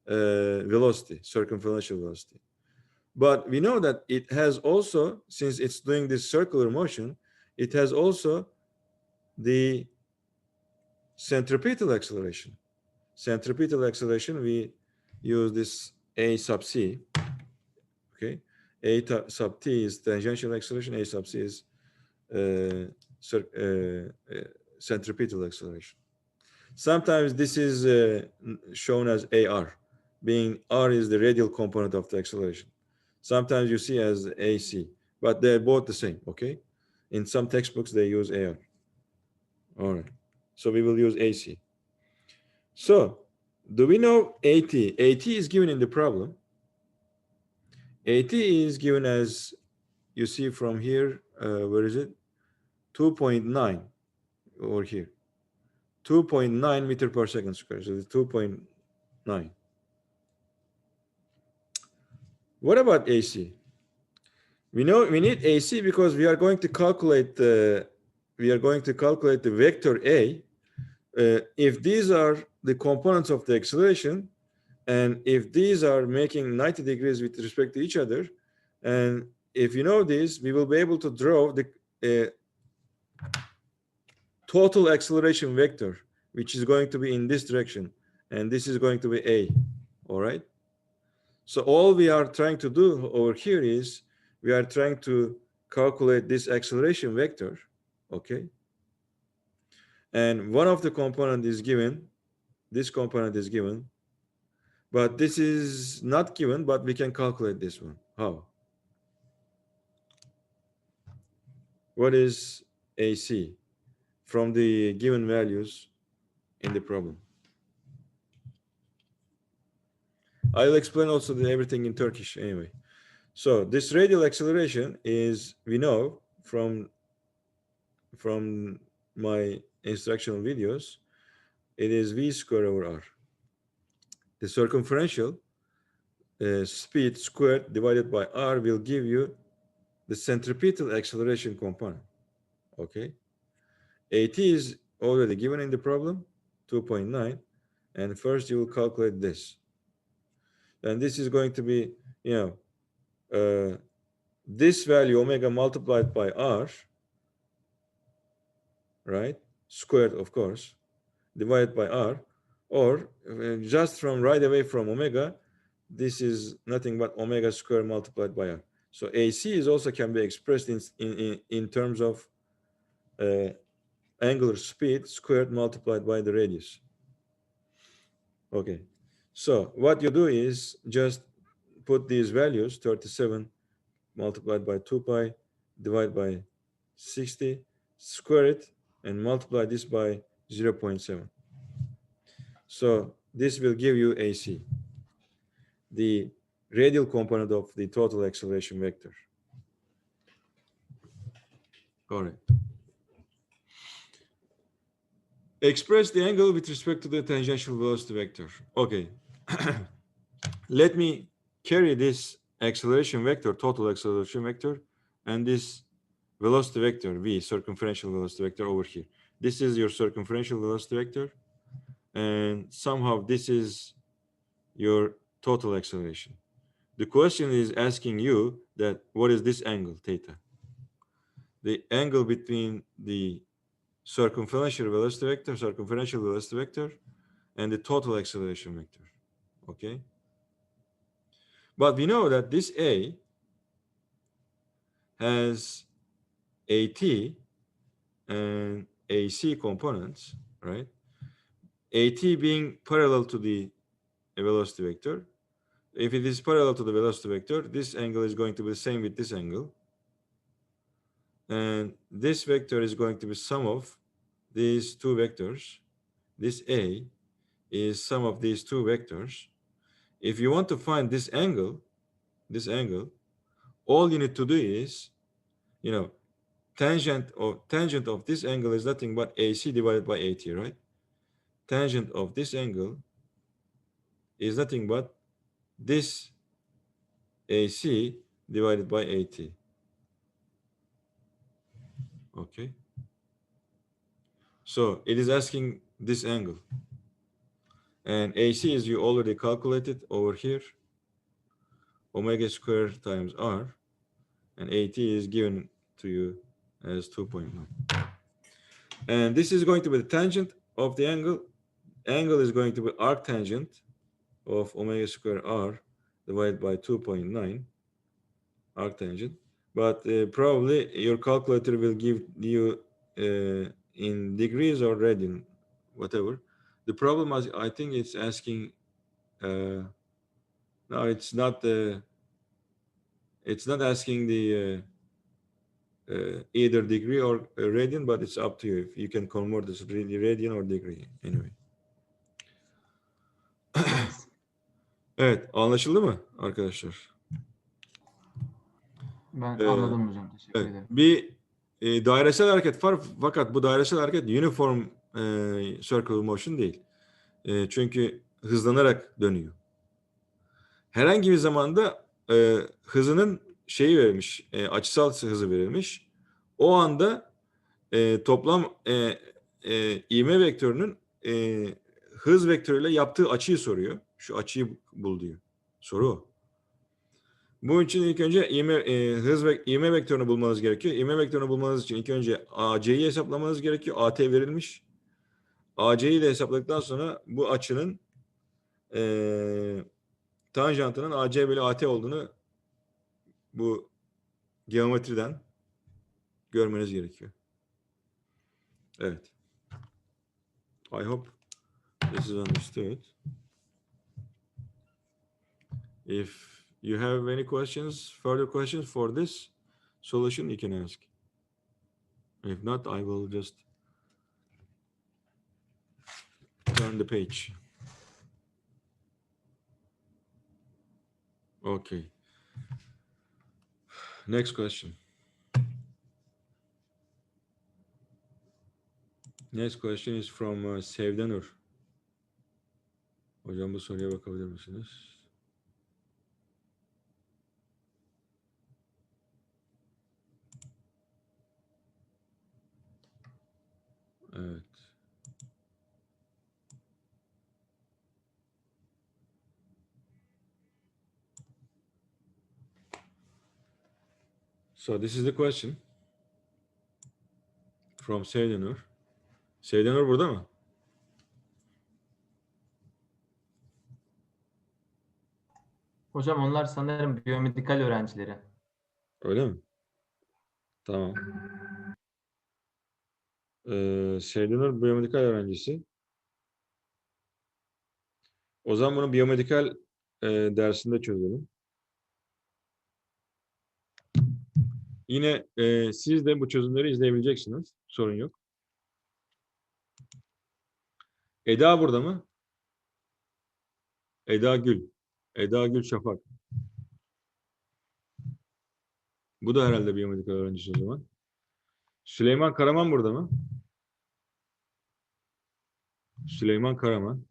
velocity, circumferential velocity. But we know that it has also, since it's doing this circular motion, it has also the centripetal acceleration. Centripetal acceleration, we use this A sub c. Okay, sub t is tangential acceleration, A sub c is centripetal acceleration. Sometimes this is shown as AR, being R is the radial component of the acceleration. Sometimes you see as AC, but they're both the same, okay? In some textbooks, they use AR. All right, so we will use AC. So, do we know AT? AT is given in the problem. AT is given as, you see from here, where is it? 2.9 over here. 2.9 meter per second square, so it's 2.9. What about AC? We know we need AC because we are going to calculate the vector A. If these are the components of the acceleration, and if these are making 90 degrees with respect to each other, and if you know this, we will be able to draw the total acceleration vector, which is going to be in this direction, and this is going to be A. All right. So all we are trying to do over here is we are trying to calculate this acceleration vector, okay? And one of the component is given, this component is given, but this is not given, but we can calculate this one. How? What is AC from the given values in the problem? I'll explain also everything in Turkish anyway. So this radial acceleration is, we know from my instructional videos, it is v squared over r. The circumferential speed squared divided by r will give you the centripetal acceleration component. Okay. AT is already given in the problem, 2.9. And first you will calculate this. And this is going to be, you know, this value omega multiplied by r, right, squared of course, divided by r, or just from right away from omega, this is nothing but omega squared multiplied by r. So AC is also can be expressed in terms of angular speed squared multiplied by the radius. Okay, so what you do is just put these values, 37 multiplied by 2 pi divided by 60, square it, and multiply this by 0.7. So this will give you AC, the radial component of the total acceleration vector. All right. Express the angle with respect to the tangential velocity vector. Okay. Let me carry this acceleration vector, total acceleration vector, and this velocity vector, V, circumferential velocity vector over here. This is your circumferential velocity vector, and somehow this is your total acceleration. The question is asking you that what is this angle, theta? The angle between the circumferential velocity vector, and the total acceleration vector, okay? But we know that this A has AT and AC components, right? AT being parallel to the velocity vector. If it is parallel to the velocity vector, this angle is going to be the same with this angle. And this vector is going to be sum of these two vectors. This A is sum of these two vectors. If you want to find this angle, all you need to do is, you know, tangent of this angle is nothing but AC divided by AT, right? Tangent of this angle is nothing but this AC divided by AT. Okay. So it is asking this angle. And AC is you already calculated over here. Omega square times R. And AT is given to you as 2.9. And this is going to be the tangent of the angle. Angle is going to be arctangent of omega square R divided by 2.9 arctangent. But probably your calculator will give you in degrees or radian, whatever. The problem is, I think it's asking, no, it's not asking the either degree or radian, but it's up to you if you can convert this really radian or degree anyway. Yes. Evet, anlaşıldı mı arkadaşlar? Ben Ee, anladım hocam. Teşekkür Evet, ederim. bir dairesel hareket var fakat bu dairesel hareket uniform circular motion değil. Çünkü hızlanarak dönüyor. Herhangi bir zamanda hızının şeyi verilmiş, açısal hızı verilmiş. O anda toplam ivme vektörünün hız vektörüyle yaptığı açıyı soruyor. Şu açıyı bul diyor. Soru o. Bunun için ilk önce ivme vektörünü bulmanız gerekiyor. İvme vektörünü bulmanız için ilk önce AC'yi hesaplamanız gerekiyor. AT verilmiş. AC'yi de hesapladıktan sonra bu açının tanjantının AC bölü AT olduğunu bu geometriden görmeniz gerekiyor. Evet. I hope this is understood. If you have any questions, further questions for this solution, you can ask. If not, I will just turn the page. Okay. Next question. Next question is from Sevdanur. Hocam bu soruya bakabilir misiniz? Evet. So this is the question from Sevdanur. Sevdanur burada mı? Hocam onlar sanırım biyomedikal öğrencileri. Öyle mi? Tamam. Sevdanur biyomedikal öğrencisi. O zaman bunu biyomedikal dersinde çözelim. Yine siz de bu çözümleri izleyebileceksiniz. Sorun yok. Eda burada mı? Eda Gül. Eda Gül Şafak. Bu da herhalde biyomedikal öğrencisi o zaman. Süleyman Karaman burada mı? Süleyman Karaman.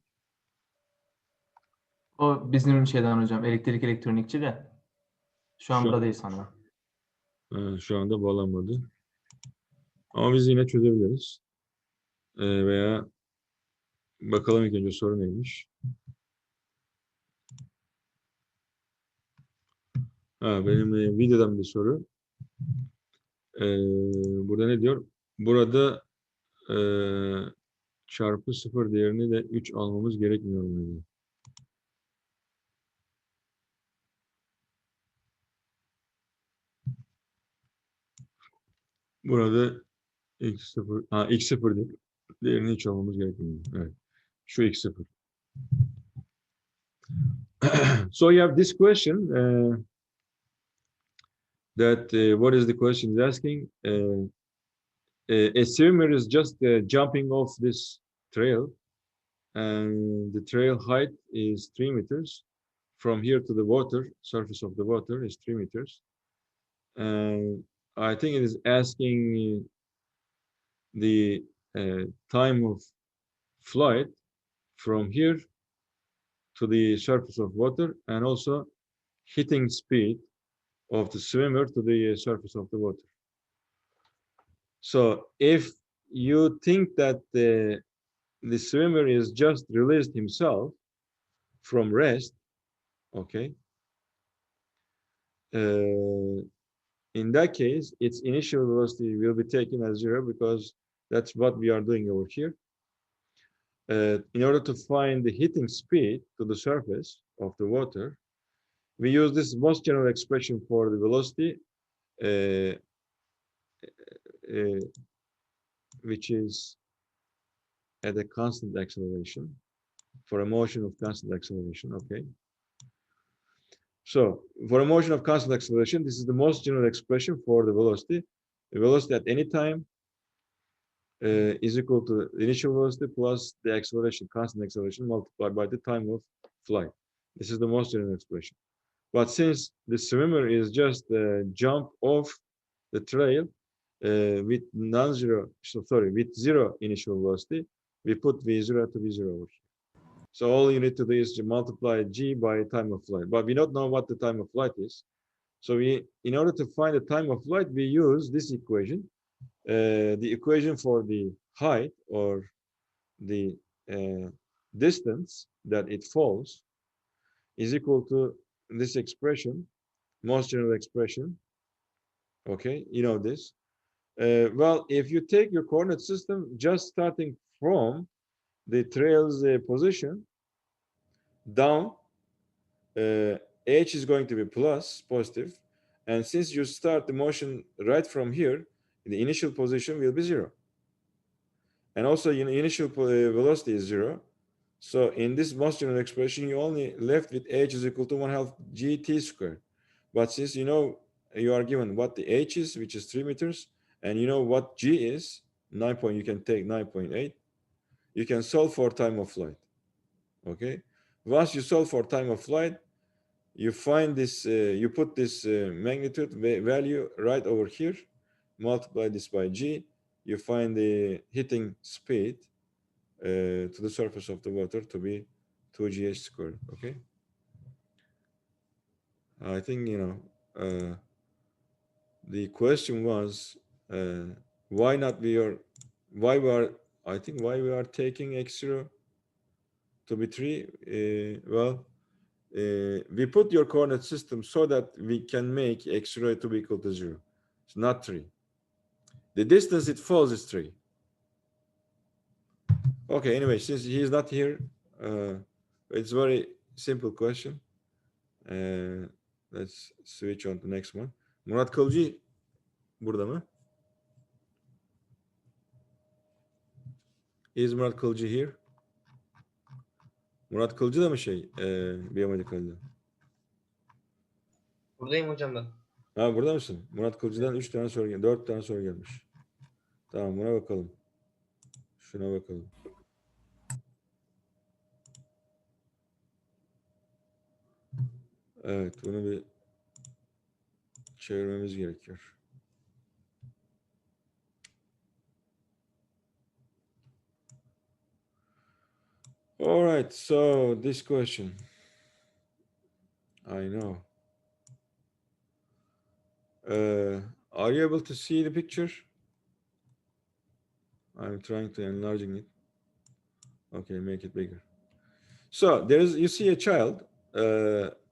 O bizim şeyden hocam. Elektrik elektronikçi de. Şu an Şu- burada değil sanırım. Şu anda bağlanmadı. Ama biz yine çözebiliriz. Veya bakalım ilk önce soru neymiş. Benim videodan bir soru. Burada ne diyor? Burada çarpı 0 değerini de 3 almamız gerekmiyor muydu? Burada x0 değerini 3 almamız gerekmiyor. Evet. Şu x0. So you have this question that what is the question is asking? A swimmer is just jumping off this trail, and the trail height is 3 meters. From here to the water, surface of the water is 3 meters. And I think it is asking the time of flight from here to the surface of water, and also hitting speed of the swimmer to the surface of the water. So if you think that the swimmer is just released himself from rest, okay, in that case, its initial velocity will be taken as 0 because that's what we are doing over here. In order to find the hitting speed to the surface of the water, we use this most general expression for the velocity, which is at a constant acceleration, for a motion of constant acceleration, okay? So for a motion of constant acceleration, this is the most general expression for the velocity. The velocity at any time is equal to the initial velocity plus the acceleration, constant acceleration, multiplied by the time of flight. This is the most general expression. But since the swimmer is just jump off the trail with non-zero, with 0 initial velocity, we put v0 to v0 over here. So all you need to do is to multiply g by time of flight. But we don't know what the time of flight is. So in order to find the time of flight, we use this equation. The equation for the height or the distance that it falls is equal to this expression, most general expression. Okay, you know this. Well, if you take your coordinate system just starting from the trail's position down, h is going to be positive, and since you start the motion right from here, the initial position will be 0, and also initial velocity is 0. So in this most general expression, you only left with h is equal to 1/2 gt squared. But since you know you are given what the h is, which is 3 meters, and you know what g is, 9 point, you can take 9.8. You can solve for time of flight. Okay. Once you solve for time of flight, you find this, you put this magnitude value right over here, multiply this by g, you find the hitting speed to the surface of the water to be 2gh squared. Okay. I think, the question was why not we are, why we are, I think why we are taking x0 to be 3. Well, we put your coordinate system so that we can make x0 to be equal to 0. It's not 3. The distance it falls is 3. Okay, anyway, since he is not here, it's a very simple question. Let's switch on to the next one. Murat Kılıcı burada mı? Is Murat Kılıcı here? Murat Kılıcı da mı biyomedikalde? Buradayım hocam ben. Ha, burada mısın? Murat Kılıcı'dan 3 tane soru gelmiş. 4 tane soru gelmiş. Tamam, buna bakalım. Şuna bakalım. Evet, bunu bir çevirmemiz gerekiyor. All right, so this question. I know. Are you able to see the picture? I'm trying to enlarging it. Okay, make it bigger. So you see a child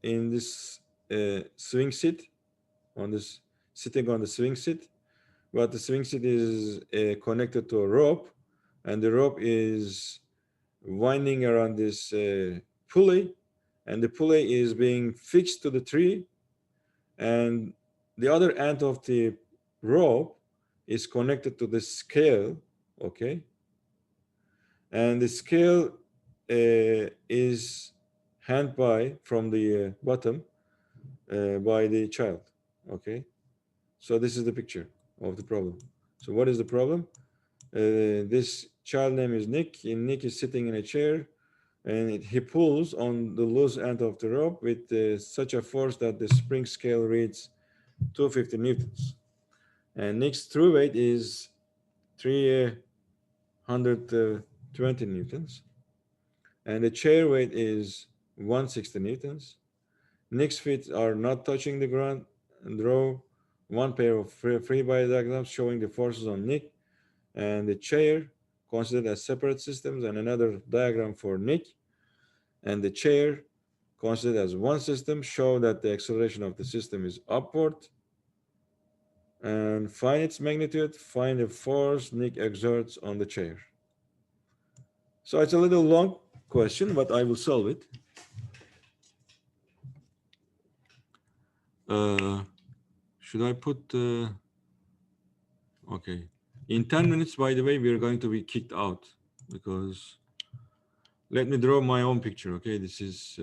in this swing seat, sitting on the swing seat, but the swing seat is connected to a rope, and the rope is winding around this pulley, and the pulley is being fixed to the tree, and the other end of the rope is connected to the scale, okay? And the scale is hand by from the bottom by the child, okay? So this is the picture of the problem. So what is the problem? This child name is Nick, and Nick is sitting in a chair, and he pulls on the loose end of the rope with such a force that the spring scale reads 250 newtons. And Nick's true weight is 320 newtons. And the chair weight is 160 newtons. Nick's feet are not touching the ground. Draw one pair of free body diagrams showing the forces on Nick and the chair, considered as separate systems, and another diagram for Nick and the chair, considered as one system. Show that the acceleration of the system is upward. And find its magnitude. Find the force Nick exerts on the chair. So it's a little long question, but I will solve it. Should I put okay. In 10 minutes, by the way, we are going to be kicked out because let me draw my own picture. Okay, this is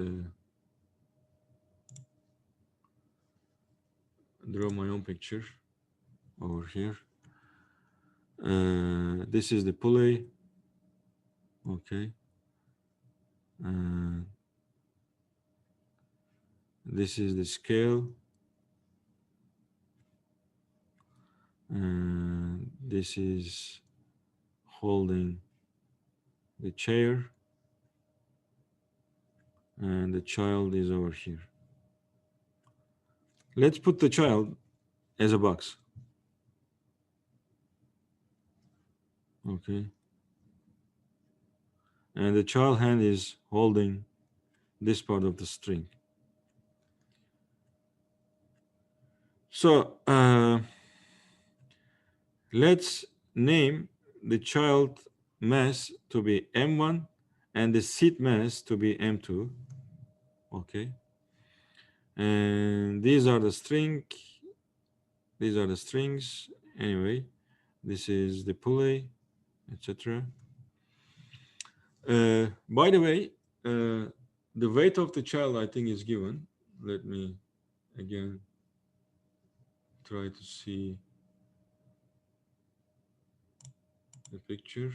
draw my own picture over here. This is the pulley. Okay. This is the scale. This is holding the chair. And the child is over here. Let's put the child as a box. Okay. And the child hand is holding this part of the string. So let's name the child mass to be M1 and the seat mass to be M2. Okay. And these are the string. These are the strings. Anyway, this is the pulley, etc. By the way, the weight of the child, I think, is given. Let me again try to see the picture.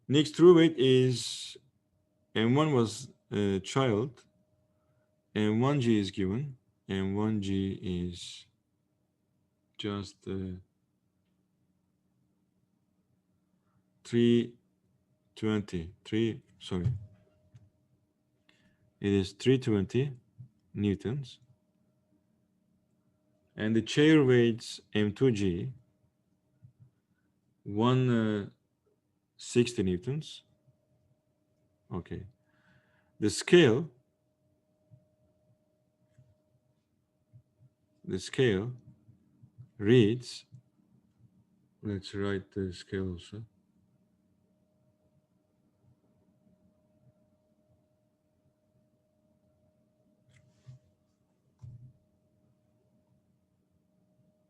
Nick's true weight is M1 was child, M1G is given, M1G is just 320, sorry. It is 320 newtons. And the chair weighs M2G, 160 newtons. Okay. The scale reads, let's write the scale also.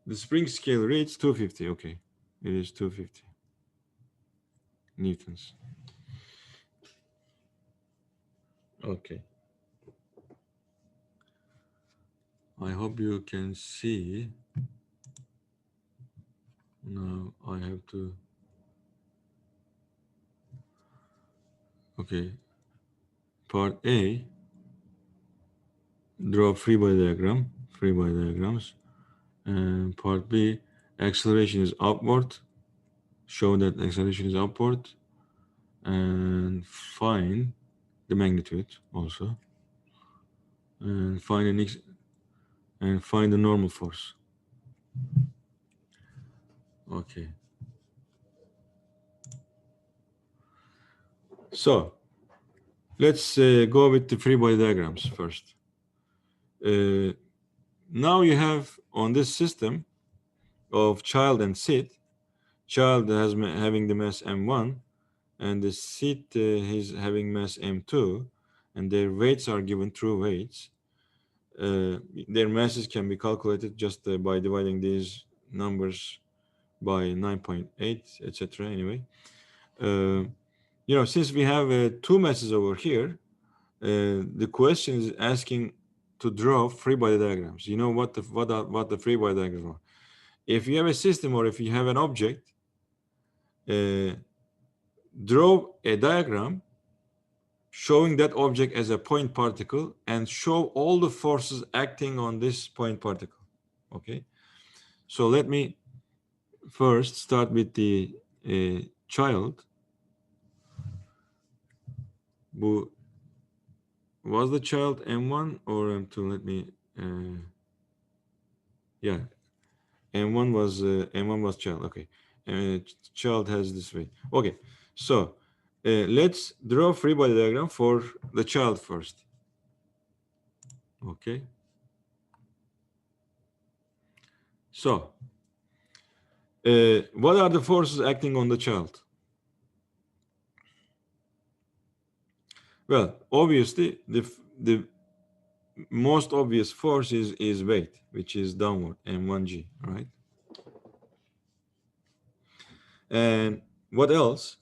The spring scale reads 250. Okay, it is 250 newtons. Okay. I hope you can see. Now I have to. Okay. Part A, draw free body diagrams. And part B, acceleration is upward. Show that acceleration is upward. And find the magnitude also. And find the normal force. Okay. So let's go with the free body diagrams first. Now you have on this system of child and seat, child having the mass M1 and the seat is having mass M2, and their weights are given true weights. Their masses can be calculated just by dividing these numbers by 9.8, etc. Anyway, since we have two masses over here, the question is asking to draw free body diagrams. You know what the free body diagrams are. If you have a system or if you have an object, draw a diagram showing that object as a point particle and show all the forces acting on this point particle. Okay, so let me first start with the child. Was the child M1 or M2? Let me, yeah, M1 was child. Okay, child has this way. Okay, so let's draw free body diagram for the child first. Okay. So, what are the forces acting on the child? Well, obviously, the most obvious force is weight, which is downward, M1G, right? And what else?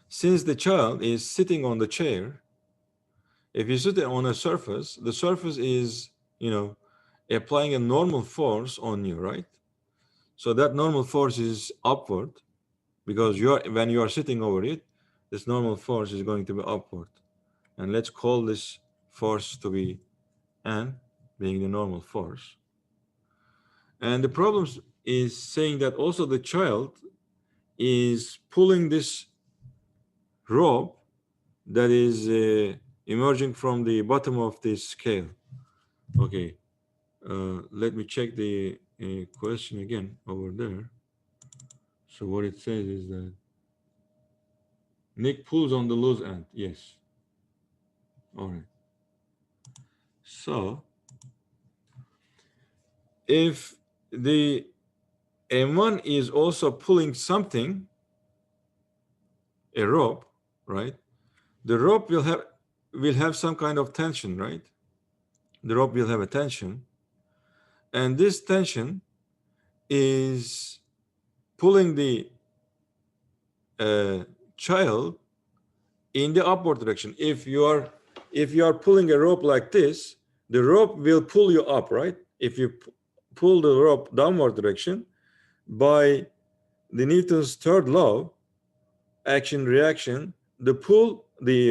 Since the child is sitting on the chair, if you sit on a surface, the surface is, applying a normal force on you, right? So that normal force is upward, because when you are sitting over it, this normal force is going to be upward. And let's call this force to be N, being the normal force. And the problem is saying that also the child is pulling this rope that is emerging from the bottom of this scale. Okay, let me check the question again over there. So what it says is that Nick pulls on the loose end. Yes. All right. So if the M1 is also pulling something, a rope, right? The rope will have some kind of tension, right? The rope will have a tension, and this tension is pulling the child in the upward direction. If you are pulling a rope like this, the rope will pull you up, right? If you pull the rope downward direction, by the Newton's third law, action reaction, the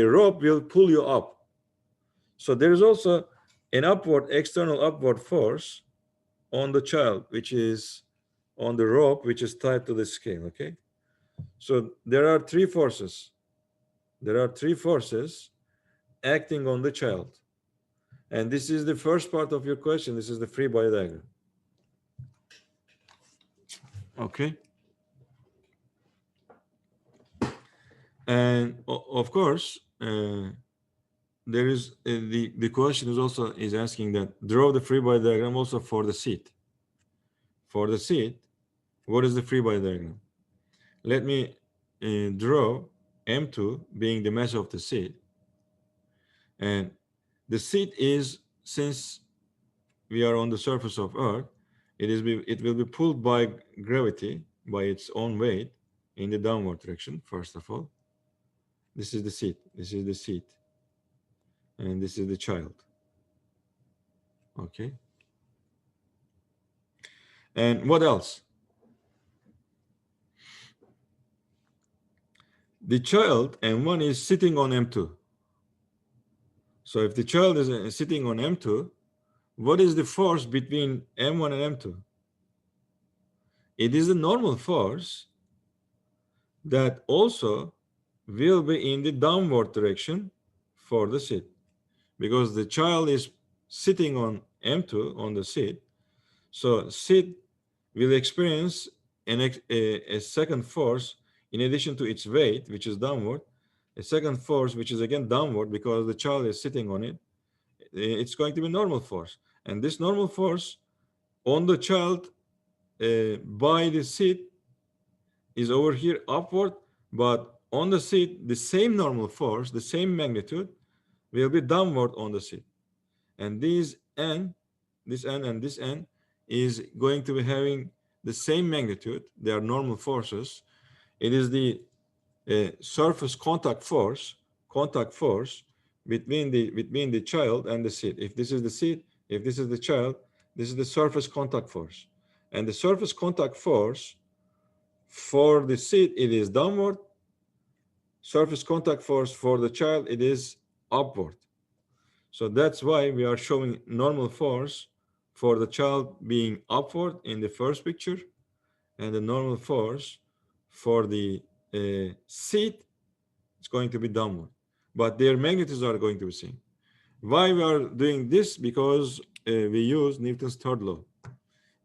rope will pull you up. So there is also an external upward force on the child, which is on the rope, which is tied to the scale. Okay, so there are three forces. There are three forces acting on the child, and this is the first part of your question. This is the free body diagram. Okay, and of course, there is the question is asking that draw the free body diagram also for the seat. For the seat, what is the free body diagram? Let me draw M2 being the mass of the seat, and the seat is, since we are on the surface of Earth, it will be pulled by gravity, by its own weight, in the downward direction. First of all, this is the seat. This is the seat, and this is the child. Okay. And what else? The child M1 is sitting on M2. So if the child is sitting on M2, what is the force between M1 and M2? It is the normal force that also will be in the downward direction for the seat, because the child is sitting on M2 on the seat. So seat will experience a second force in addition to its weight, which is downward, a second force, which is again downward because the child is sitting on it. It's going to be normal force. And this normal force on the child by the seat is over here upward, but on the seat, the same normal force, the same magnitude will be downward on the seat. And this N and this N is going to be having the same magnitude. They are normal forces. It is the surface contact force between the child and the seat. If this is the seat, if this is the child, this is the surface contact force. And the surface contact force for the seat, it is downward. Surface contact force for the child, it is upward. So that's why we are showing normal force for the child being upward in the first picture, and the normal force for the seat is going to be downward, but their magnitudes are going to be same. Why we are doing this? Because we use Newton's third law.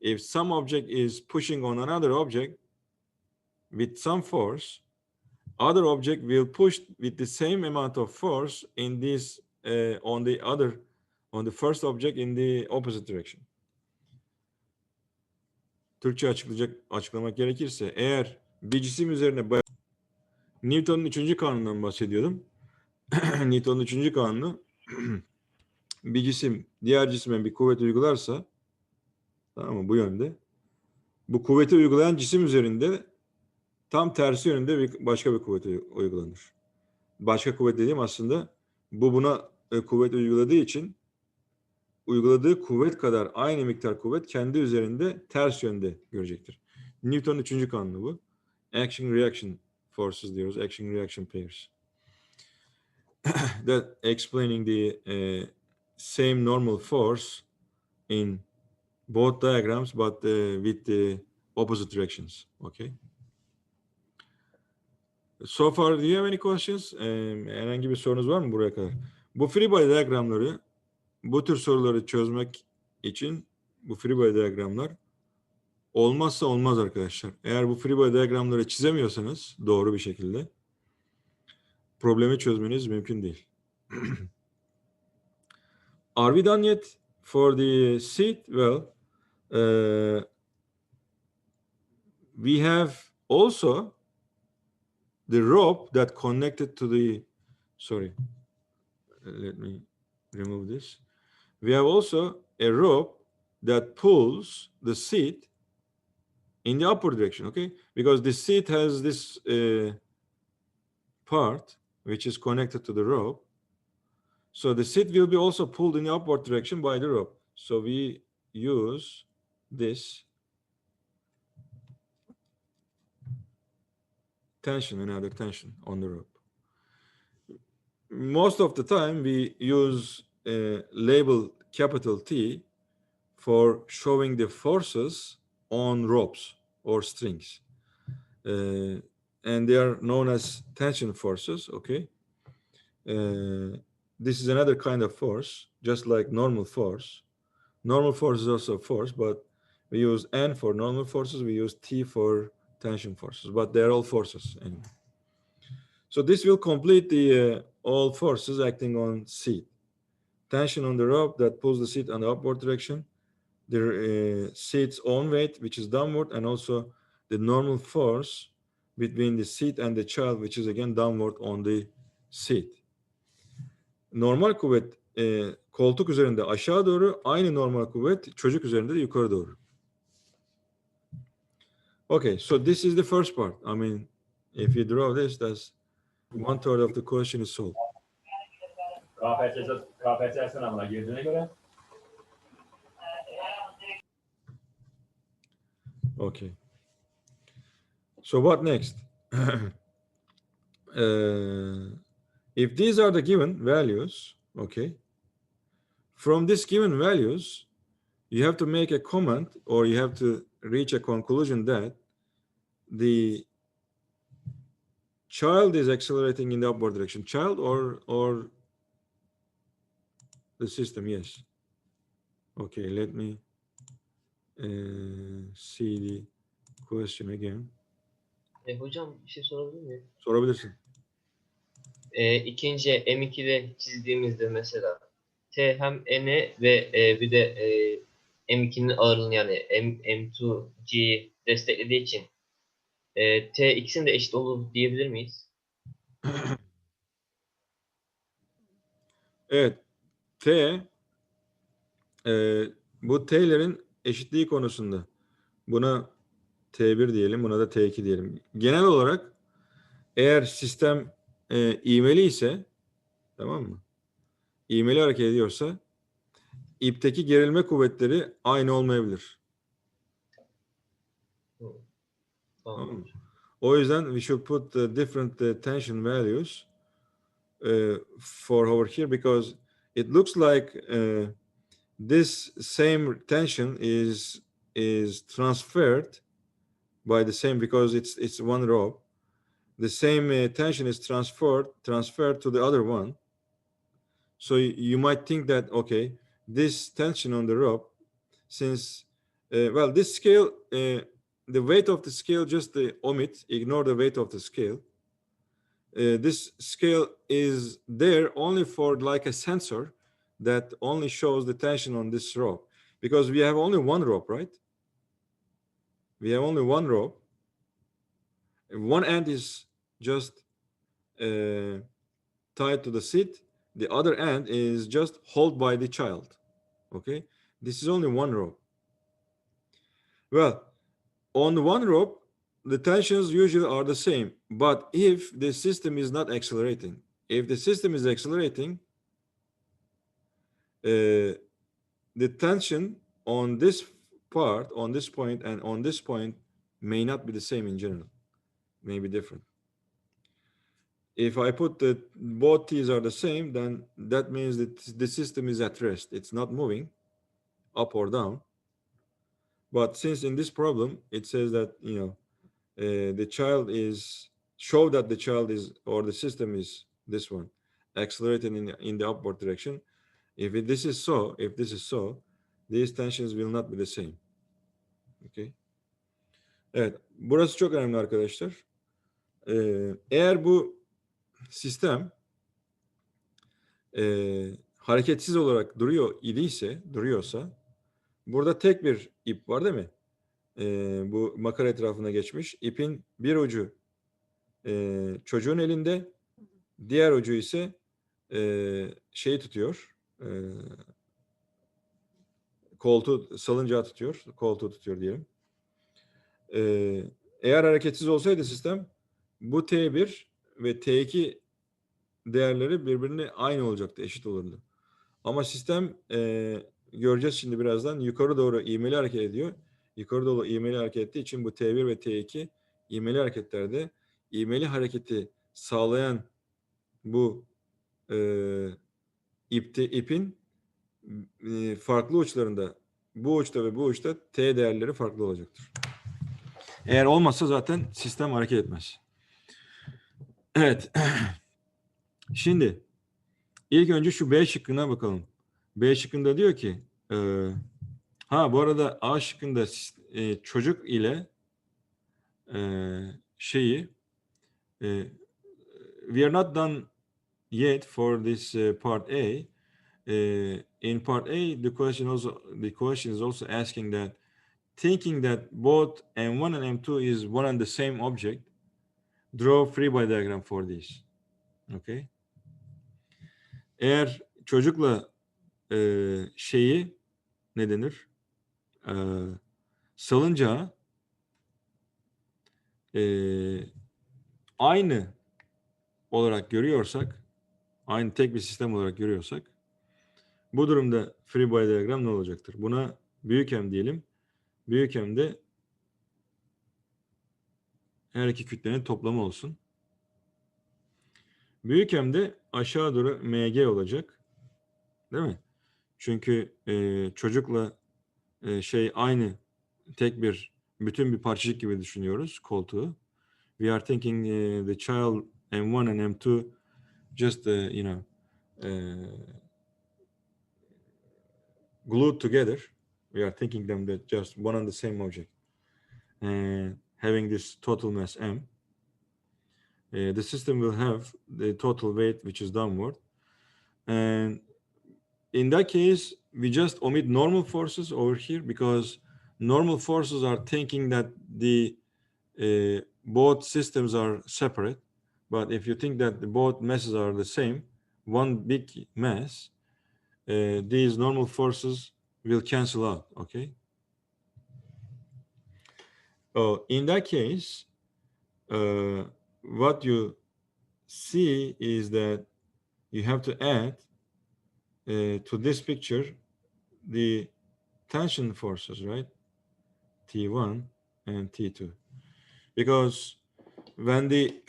If some object is pushing on another object with some force, other object will push with the same amount of force in this on the first object in the opposite direction. Türkçe açıklamak gerekirse, eğer bir cisim üzerine Newton'un 3. kanunundan bahsediyordum. Newton'un 3. kanunu bir cisim diğer cisme bir kuvvet uygularsa, tamam mı, bu yönde, bu kuvveti uygulayan cisim üzerinde tam tersi yönünde başka bir kuvvet uygulanır. Başka kuvvet dediğim aslında bu buna kuvvet uyguladığı için uyguladığı kuvvet kadar aynı miktar kuvvet kendi üzerinde ters yönde görecektir. Newton'un 3. kanunu bu. Action reaction forces diyoruz. Action reaction pairs. That explaining the same normal force in both diagrams, but with the opposite directions. Okay. So far, do you have any questions? Herhangi bir sorunuz var mı buraya kadar? Bu free body diyagramları, bu tür soruları çözmek için bu free body diyagramlar olmazsa olmaz arkadaşlar. Eğer bu free body diyagramları çizemiyorsanız doğru bir şekilde problemi çözmeniz mümkün değil. Are we done yet for the seat? Well, we have also the rope that connected to the, sorry, let me remove this. We have also a rope that pulls the seat in the upward direction, okay? Because the seat has this part which is connected to the rope. So the seat will be also pulled in the upward direction by the rope. So we use this tension, another tension on the rope. Most of the time we use label capital T for showing the forces on ropes or strings. And they are known as tension forces, okay? This is another kind of force, just like normal force. Normal force is also a force, but we use N for normal forces, we use T for tension forces, but they're all forces anyway. So this will complete the all forces acting on seat. Tension on the rope that pulls the seat in the upward direction, the seat's own weight, which is downward, and also the normal force between the seat and the child, which is again downward on the seat. Normal kuvvet koltuk üzerinde aşağı doğru, aynı normal kuvvet çocuk üzerinde de yukarı doğru. Okay, so this is the first part. I mean, if you draw this, that's 1/3 of the question is solved. KPSS sınavına girdiğine göre Okay. So what next? If these are the given values, okay, from these given values, you have to make a comment or you have to reach a conclusion that the child is accelerating in the upward direction. Child or the system, yes. Okay, let me see the question again. Hocam bir şey sorabilir miyim? Sorabilirsin. İkinci M2'de çizdiğimizde mesela T hem N'i ve bir de M2'nin ağırlığını yani M2G'yi desteklediği için T ikisinin de eşit olur diyebilir miyiz? Evet. Bu T'lerin eşitliği konusunda buna T1 diyelim, buna da T2 diyelim. Genel olarak eğer sistem ivmeli ise, tamam mı? İvmeli hareket ediyorsa ipteki gerilme kuvvetleri aynı olmayabilir. Tamam mı? O yüzden we should put different tension values for over here because it looks like this same tension is transferred by the same, because it's one rope. The same tension is transferred to the other one. So you might think that, okay, this tension on the rope, since well, this scale, the weight of the scale, just ignore the weight of the scale. This scale is there only for like a sensor that only shows the tension on this rope, because we have only one rope, right? We have only one rope. One end is just tied to the seat. The other end is just held by the child. Okay, this is only one rope. Well, on one rope, the tensions usually are the same. But if the system is not accelerating, if the system is accelerating, the tension on this part, on this point, and on this point may not be the same in general, may be different. If I put both T's are the same, then that means that the system is at rest. It's not moving up or down. But since in this problem, it says that, the child is, show that the child is, or the system is, this one, accelerating in the upward direction. If this is so, these tensions will not be the same. Okay. Evet, burası çok önemli arkadaşlar. Eğer bu sistem hareketsiz olarak duruyorsa, burada tek bir ip var değil mi? Bu makara etrafına geçmiş. İpin bir ucu çocuğun elinde, diğer ucu ise şeyi tutuyor, salıncağı tutuyor, koltuğu tutuyor diyelim. Eğer hareketsiz olsaydı sistem, bu T1 ve T2 değerleri birbirine aynı olacaktı, eşit olurdu. Ama sistem, göreceğiz şimdi birazdan, yukarı doğru ivmeli hareket ediyor. Yukarı doğru ivmeli hareket ettiği için bu T1 ve T2 ivmeli hareketlerde, ivmeli hareketi sağlayan bu ipin farklı uçlarında, bu uçta ve bu uçta T değerleri farklı olacaktır. Eğer olmazsa zaten sistem hareket etmez. Evet. Şimdi ilk önce şu B şıkkına bakalım. B şıkkında diyor ki, bu arada A şıkkında çocuk ile we are not done yet for this part A. In part A, the question is also asking that, thinking that both M1 and M2 is one and the same object, draw free body diagram for this. Okay. Eğer çocukla ne denir? Salıncağı aynı olarak görüyorsak, aynı tek bir sistem olarak görüyorsak, bu durumda free body diagram ne olacaktır? Buna büyük M diyelim. Büyük M de her iki kütlenin toplamı olsun. Büyük M de aşağı doğru MG olacak. Değil mi? Çünkü çocukla aynı, tek bütün bir parçacık gibi düşünüyoruz koltuğu. We are thinking the child M1 and M2 just glued together. We are thinking them that just one and the same object, having this total mass M. The system will have the total weight which is downward, and in that case we just omit normal forces over here, because normal forces are thinking that the both systems are separate. But if you think that both masses are the same, one big mass, these normal forces will cancel out. Okay. In that case, what you see is that you have to add to this picture the tension forces, right? T1 and T2. Because when the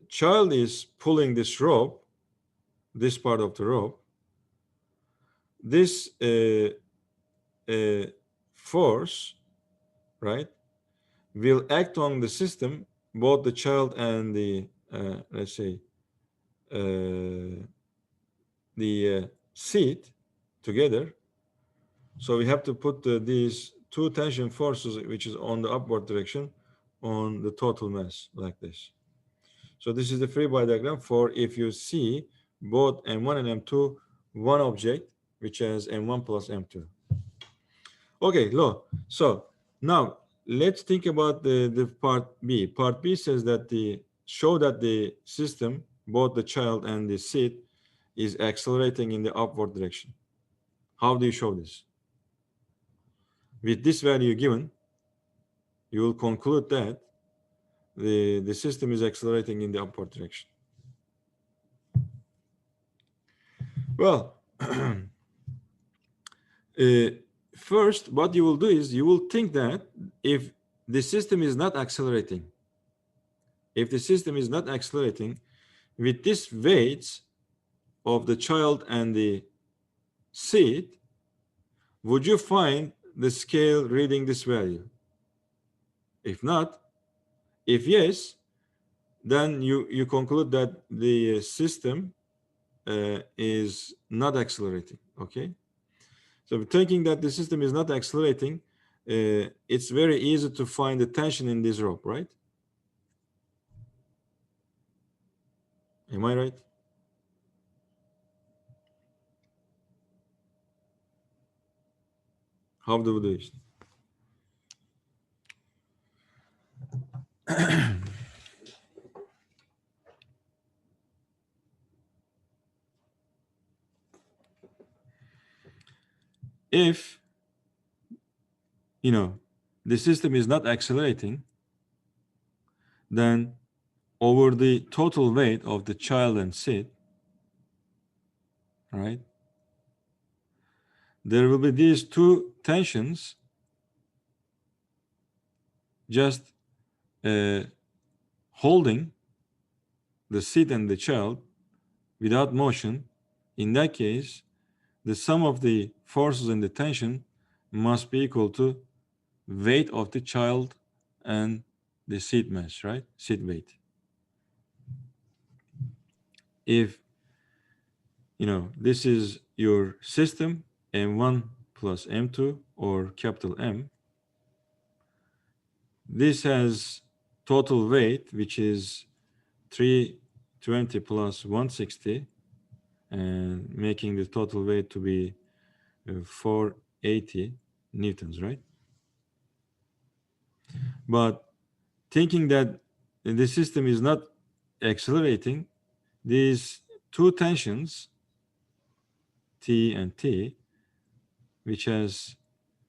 child is pulling this rope, this part of the rope, this force, right, will act on the system, both the child and the let's say the seat together. So we have to put these two tension forces, which is on the upward direction, on the total mass like this. So this is the free body diagram for if you see both M1 and M2, one object, which has M1 plus M2. Okay, so now let's think about the part B. Part B says that show that the system, both the child and the seat, is accelerating in the upward direction. How do you show this? With this value given, you will conclude that the system is accelerating in the upward direction. Well, first, what you will do is you will think that if the system is not accelerating, with this weights of the child and the seat, would you find the scale reading this value? If not, if yes, then you conclude that the system is not accelerating, okay? So thinking that the system is not accelerating, it's very easy to find the tension in this rope, right? Am I right? How do we do it? If, you know, the system is not accelerating, then over the total weight of the child and seat, right, there will be these two tensions just holding the seat and the child without motion. In that case, the sum of the forces and the tension must be equal to weight of the child and the seat mass, right? Seat weight. If, you know, this is your system, M1 plus M2 or capital M, this has total weight, which is 320 plus 160, and making the total weight to be 480 newtons, right? But thinking that the system is not accelerating, these two tensions, T and T, which has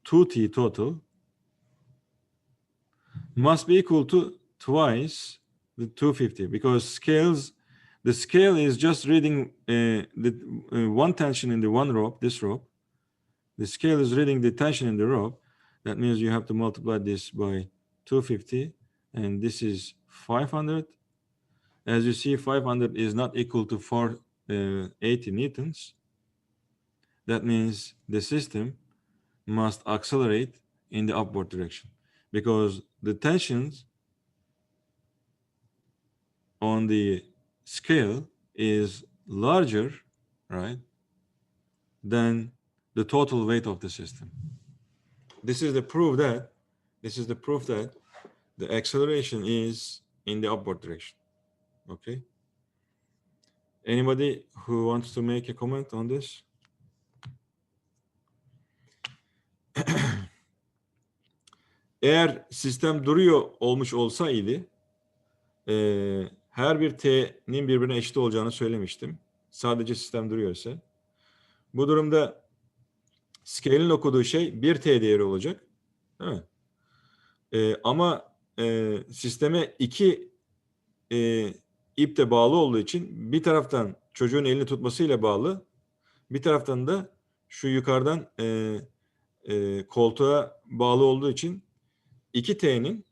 2T total, must be equal to twice the 250, because the scale is just reading one tension in the one rope, this rope. The scale is reading the tension in the rope. That means you have to multiply this by 250, and this is 500. As you see, 500 is not equal to 480 newtons. That means the system must accelerate in the upward direction, because the tensions on the scale is larger, right, than the total weight of the system. This is the proof that the acceleration is in the upward direction. Okay. Anybody who wants to make a comment on this? Eğer sistem duruyor olmuş olsaydı her bir t'nin birbirine eşit olacağını söylemiştim. Sadece sistem duruyorsa. Bu durumda scale'in okuduğu şey 1t değeri olacak. Değil mi? Ama sisteme iki ip de bağlı olduğu için bir taraftan çocuğun elini tutmasıyla bağlı, bir taraftan da şu yukarıdan koltuğa bağlı olduğu için 2T'nin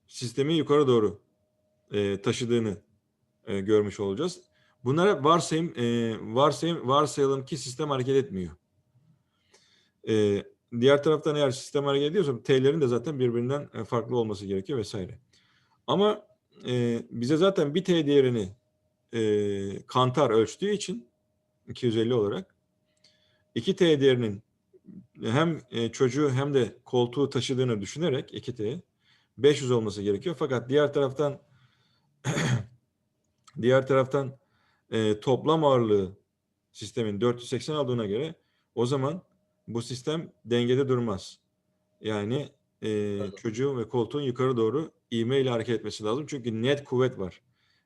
sistemi yukarı doğru taşıdığını görmüş olacağız. Bunlar hep varsayalım ki sistem hareket etmiyor. Diğer taraftan eğer sistem hareket ediyorsa T'lerin de zaten birbirinden farklı olması gerekiyor vesaire. Ama bize zaten bir T değerini kantar ölçtüğü için 250 olarak 2 T değerinin hem çocuğu hem de koltuğu taşıdığını düşünerek 2T 500 olması gerekiyor. Fakat diğer taraftan toplam ağırlığı sistemin 480 aldığına göre o zaman bu sistem dengede durmaz. Yani çocuğun ve koltuğun yukarı doğru ivme ile hareket etmesi lazım. Çünkü net kuvvet var.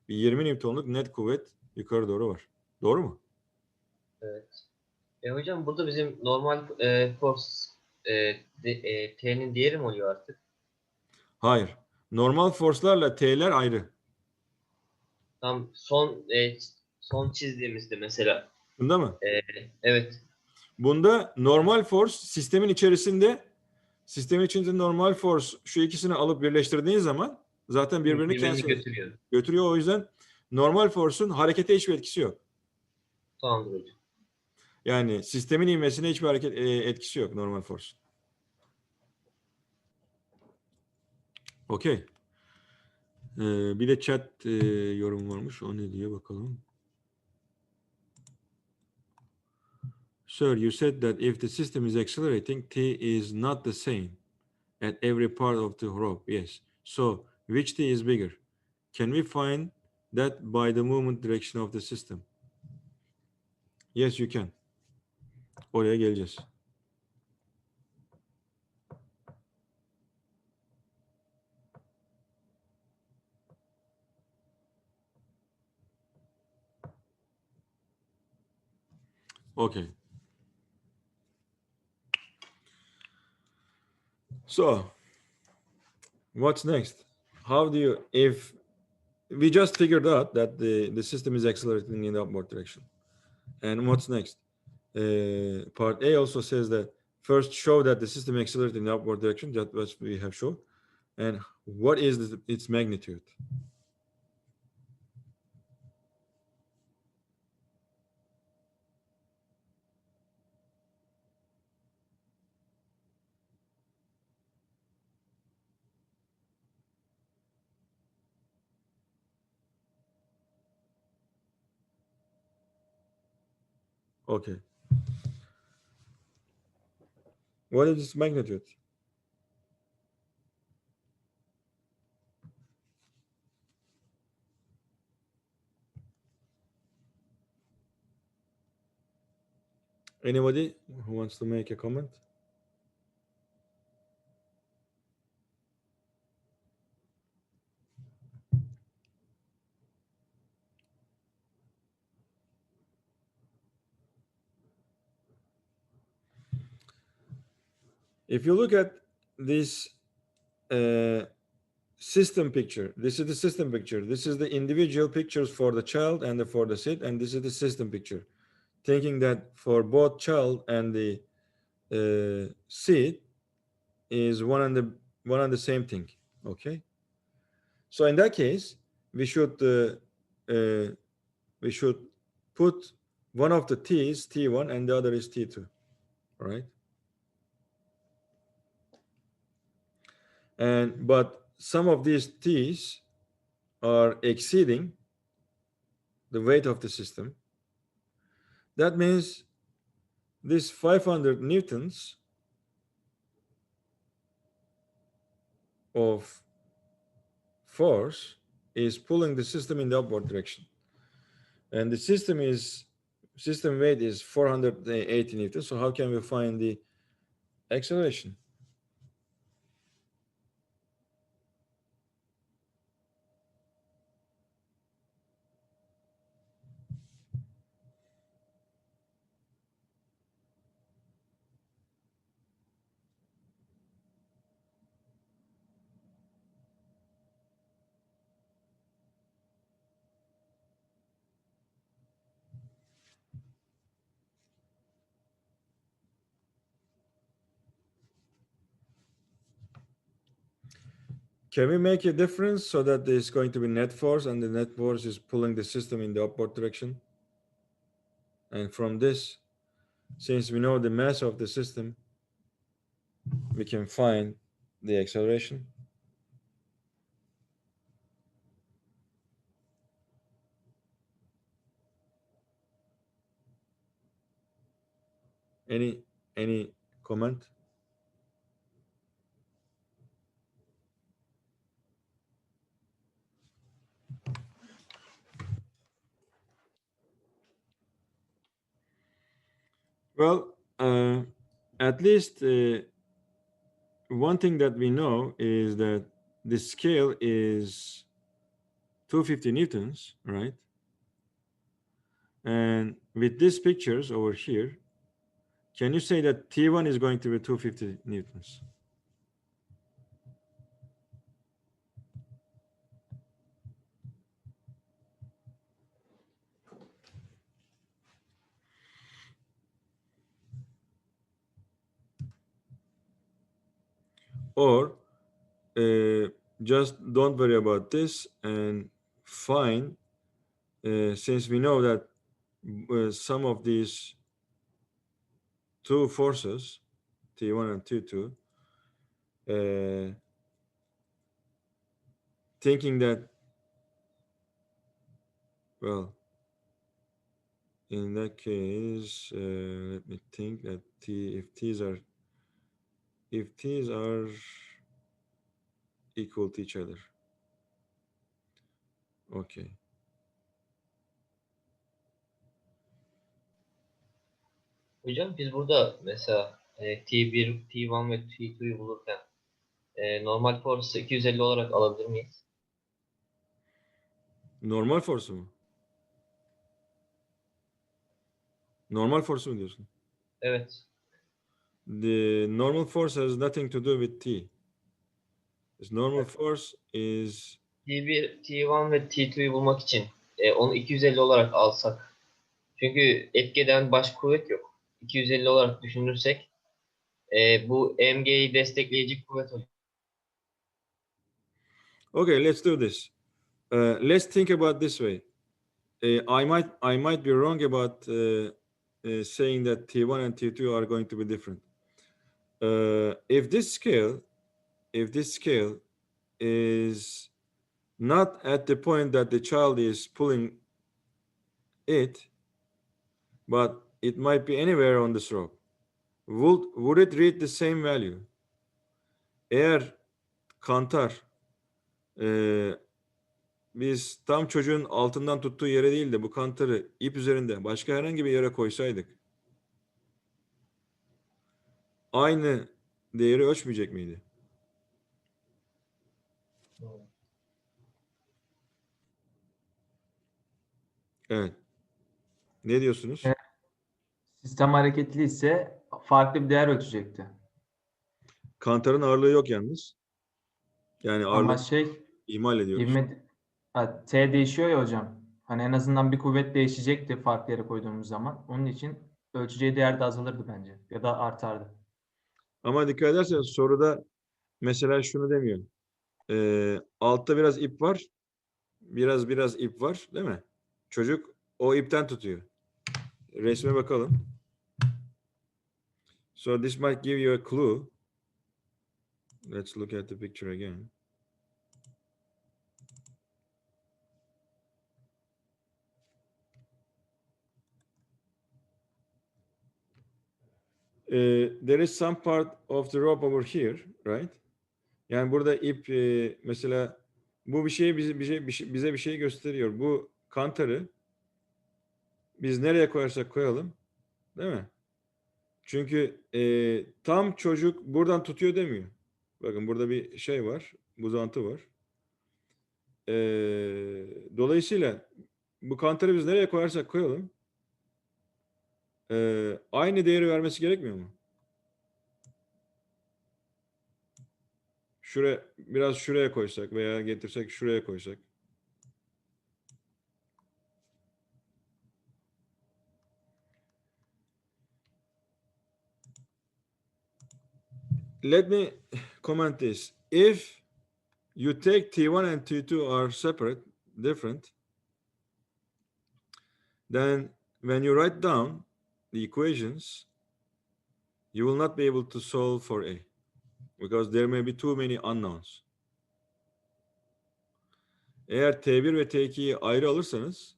Bir 20 Newton'luk net kuvvet yukarı doğru var. Doğru mu? Evet. Hocam burada bizim normal force T'nin diğeri mi oluyor artık? Hayır. Normal force'larla T'ler ayrı. Tam son çizdiğimizde mesela Bunda mı? evet. Bunda normal force sistemin içinde normal force şu ikisini alıp birleştirdiğin zaman zaten birbirini Birbirini cancel götürüyor. götürüyor. O yüzden normal force'un harekete hiçbir etkisi yok. Tamamdır hocam. Yani sistemin ivmesine hiçbir etkisi yok normal force. Okey. Bir de chat yorum varmış. O ne diyor bakalım. Sir, you said that if the system is accelerating, T is not the same at every part of the rope. Yes. So, which T is bigger? Can we find that by the movement direction of the system? Yes, you can. Oraya geleceğiz. Okay. So, what's next? How do you, if we just figured out that the system is accelerating in the upward direction. And what's next? Part A also says that first show that the system accelerates in the upward direction, that's what we have shown. And what is its magnitude? Okay. What is its magnitude? Anybody who wants to make a comment? If you look at this system picture, this is the system picture. This is the individual pictures for the child and for the seat, and this is the system picture. Thinking that for both child and the seat is one and the same thing. Okay. So in that case, we should put one of the t's T1 and the other is T2. All right. But some of these t's are exceeding the weight of the system. That means this 500 newtons of force is pulling the system in the upward direction. And the system weight is 480 newtons. So how can we find the acceleration? Can we make a difference so that there's going to be net force and the net force is pulling the system in the upward direction? And from this, since we know the mass of the system, we can find the acceleration. Any comment? Well, at least one thing that we know is that the scale is 250 newtons, right? And with these pictures over here, can you say that T1 is going to be 250 newtons? Or just don't worry about this and find, since we know that some of these two forces, T1 and T2, thinking that, well, in that case, let me think that if T's are equal to each other. Okay. Hocam biz burada mesela T1, T1 ve T2'yu bulurken normal force'ı 250 olarak alabilir miyiz? Normal force mu? Normal force mu diyorsun? Evet. The normal force has nothing to do with T. This normal force is T1, T1 ve T2'yu bulmak için onu 250 olarak alsak. Çünkü etki eden baş kuvvet yok. 250 olarak düşünürsek bu MG'yi destekleyici kuvvet oluyor. okay. Let's do this. Let's think about this way. I might be wrong about saying that T1 and T2 are going to be different. If this scale is not at the point that the child is pulling it, but it might be anywhere on this rope, would it read the same value? Eğer kantar biz tam çocuğun altından tuttuğu yere değil de bu kantarı ip üzerinde başka herhangi bir yere koysaydık aynı değeri ölçmeyecek miydi? Evet. Ne diyorsunuz? Evet. Sistem hareketli ise farklı bir değer ölçecekti. Kantarın ağırlığı yok yalnız. Yani Ama ağırlığı ihmal ediyoruz. T değişiyor ya hocam. Hani en azından bir kuvvet değişecekti farklı yere koyduğumuz zaman. Onun için ölçeceği değer de azalırdı bence. Ya da artardı. Ama dikkat ederseniz soruda mesela şunu demiyor. Altta biraz ip var. Biraz ip var, değil mi? Çocuk o ipten tutuyor. Resme bakalım. So this might give you a clue. Let's look at the picture again. There is some part of the rope over here, right? Yani burada ip mesela bu bir şey bize bir şey gösteriyor. Bu kantarı biz nereye koyarsak koyalım, değil mi? Çünkü tam çocuk buradan tutuyor demiyor. Bakın burada bir şey var, buzantı var. Dolayısıyla bu kantarı biz nereye koyarsak koyalım aynı değeri vermesi gerekmiyor mu? Biraz şuraya koysak veya getirsek şuraya koysak. Let me comment this. If you take T1 and T2 are separate, different, then when you write down the equations, you will not be able to solve for A because there may be too many unknowns. Eğer T1 ve T2'yi ayrı alırsanız,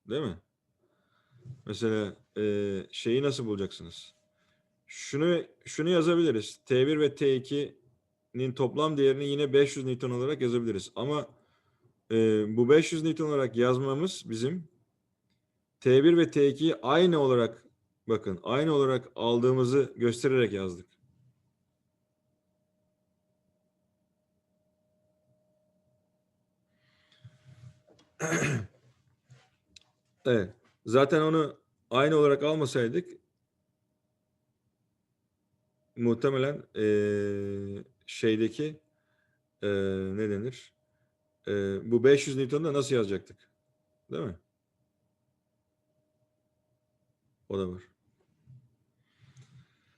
değil mi? Mesela şeyi nasıl bulacaksınız? Şunu yazabiliriz. T1 ve T2'nin toplam değerini yine 500 Newton olarak yazabiliriz. Ama bu 500 Newton olarak yazmamız bizim T1 ve T2'yi aynı olarak, bakın, aynı olarak aldığımızı göstererek yazdık. Evet. Zaten onu aynı olarak almasaydık muhtemelen şeydeki ne denir? Bu 500 Newton'u da nasıl yazacaktık? Değil mi? O da var.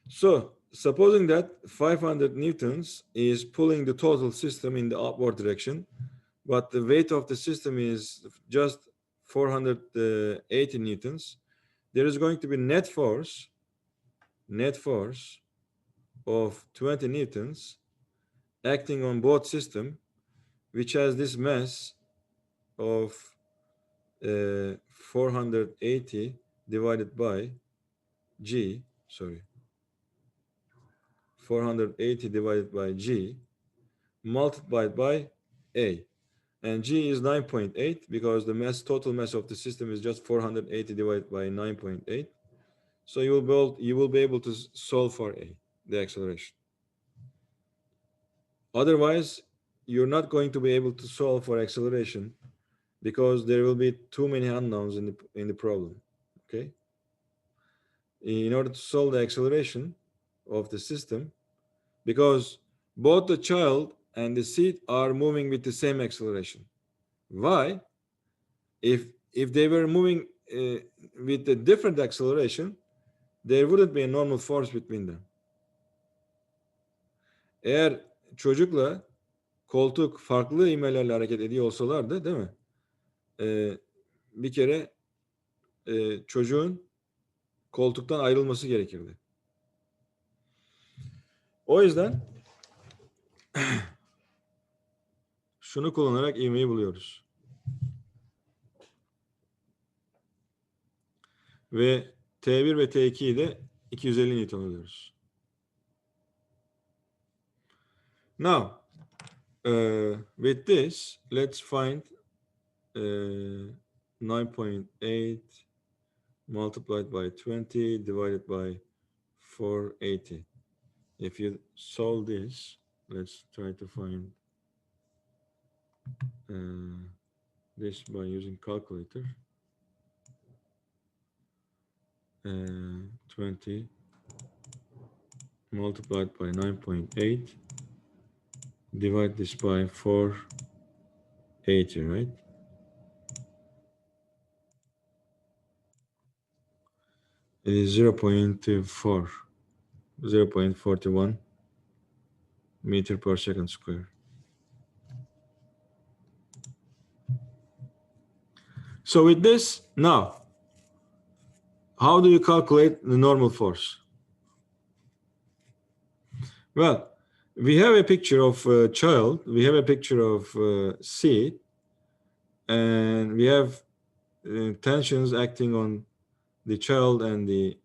So, supposing that 500 newtons is pulling the total system in the upward direction, but the weight of the system is just 480 newtons, there is going to be net force of 20 newtons acting on both system, which has this mass of 480 divided by G, 480 divided by G multiplied by A. And G is 9.8 because the total mass of the system is just 480 divided by 9.8. So you will be able to solve for A, the acceleration. Otherwise, you're not going to be able to solve for acceleration because there will be too many unknowns in the problem. Okay. In order to solve the acceleration of the system, because both the child and the seat are moving with the same acceleration. Why? If they were moving with a different acceleration, there wouldn't be a normal force between them. Eğer çocukla koltuk farklı ivmelerle hareket ediyor olsalardı, değil mi? Bir kere çocuğun koltuktan ayrılması gerekirdi. O yüzden şunu kullanarak ivmeyi buluyoruz. Ve T1 ve T2'yi de 250 Newton alıyoruz. Now, with this, let's find 9.8 multiplied by 20 divided by 480. If you solve this, let's try to find this by using calculator. 20 multiplied by 9.8, divide this by 480, right? It is 0.41 meter per second square. So with this, now, how do you calculate the normal force? Well, we have a picture of a child, we have a picture of seat, and we have tensions acting on the child and the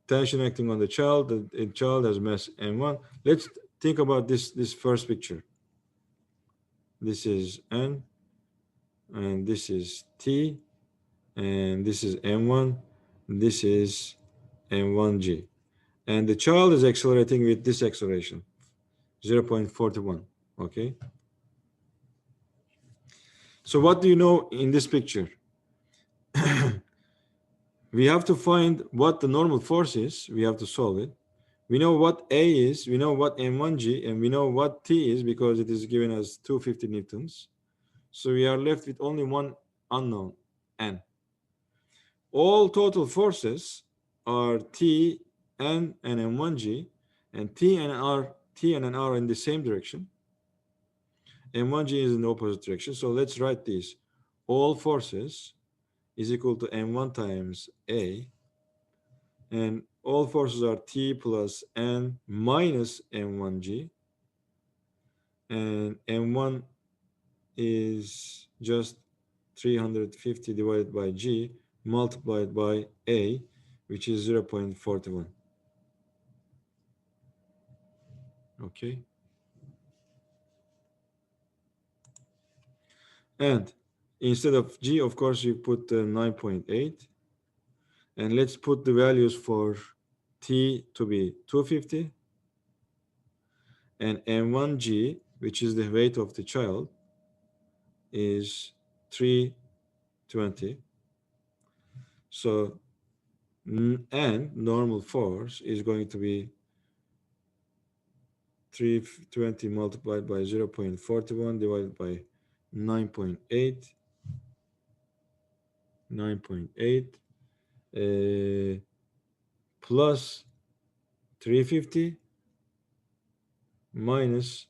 tension acting on the child. The child has mass m1. Let's think about this first picture. This is n, and this is t, and this is m1. This is m1g. And the child is accelerating with this acceleration, 0.41, okay? So what do you know in this picture? We have to find what the normal force is. We have to solve it. We know what A is, we know what M1G, and we know what T is because it is given as 250 newtons. So we are left with only one unknown, N. All total forces are T N and M1G, and T and N are in the same direction. M1G is in the opposite direction. So let's write this. All forces is equal to M1 times A, and all forces are T plus N minus M1G, and M1 is just 350 divided by G multiplied by A, which is 0.41. Okay. And instead of G, of course, you put 9.8. And let's put the values for T to be 250 and M1G, which is the weight of the child, is 320. So N, normal force, is going to be 320 multiplied by 0.41 divided by 9.8. 9.8 plus 350 minus,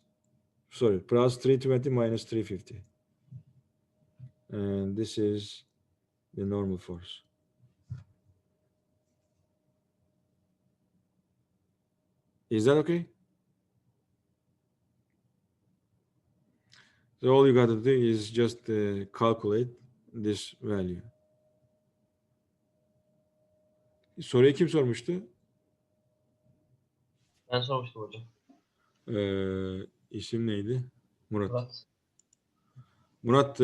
sorry, plus 320 minus 350. And this is the normal force. Is that okay? So all you got to do is just calculate this value. Soruyu kim sormuştu? Ben sormuştum hocam. İsim neydi? Murat. Murat. Murat,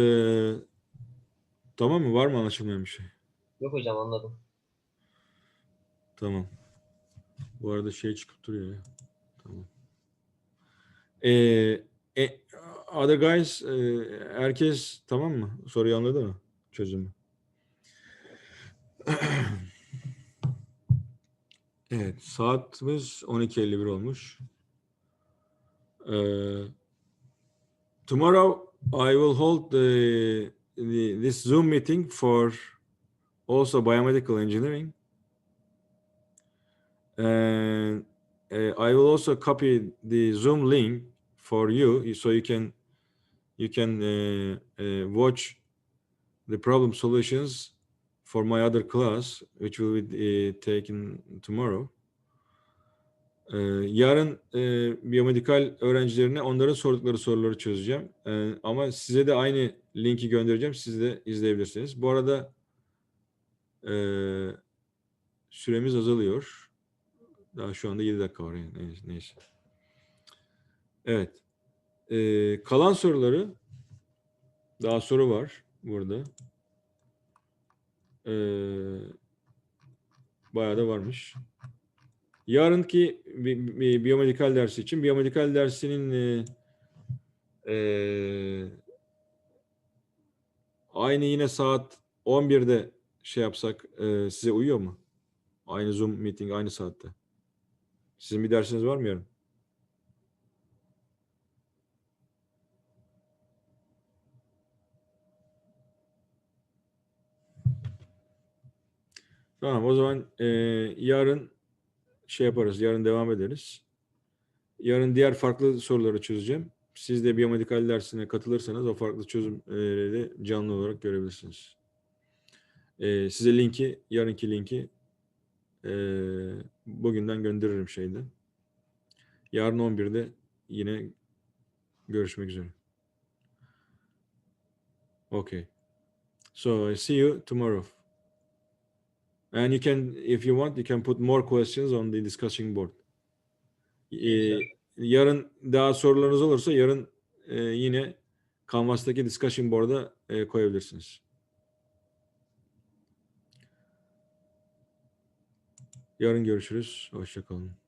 tamam mı? Var mı anlaşılmayan bir şey? Yok hocam, anladım. Tamam. Bu arada şey çıkıp duruyor ya. Tamam. Other guys, herkes tamam mı? Soruyu anladı mı? Çözümü. Evet, saatimiz 12:51 olmuş. Tomorrow I will hold this Zoom meeting for also biomedical engineering. And I will also copy the Zoom link for you, so you can watch the problem solutions for my other class, which will be taken tomorrow. Yarın biyomedikal öğrencilerine onların sordukları soruları çözeceğim. Ama size de aynı linki göndereceğim. Siz de izleyebilirsiniz. Bu arada süremiz azalıyor. Daha şu anda 7 dakika var. Yani. Neyse. Evet. Kalan soruları, daha soru var burada. Bayağı da varmış. Yarınki bir biyomedikal dersi için, biyomedikal dersinin aynı yine saat 11'de şey yapsak size uyuyor mu? Aynı Zoom meeting aynı saatte. Sizin bir dersiniz var mı yarın? Tamam, o zaman yarın şey yaparız. Yarın devam ederiz. Yarın diğer farklı soruları çözeceğim. Siz de biyomedikal dersine katılırsanız o farklı çözümleri canlı olarak görebilirsiniz. Size linki, yarınki linki bugünden gönderirim şeyden. Yarın 11'de yine görüşmek üzere. Okay. So I see you tomorrow. And you can, if you want, you can put more questions on the discussion board. Yarın daha sorularınız olursa yarın yine Canvas'taki discussion board'a koyabilirsiniz. Yarın görüşürüz. Hoşça kalın.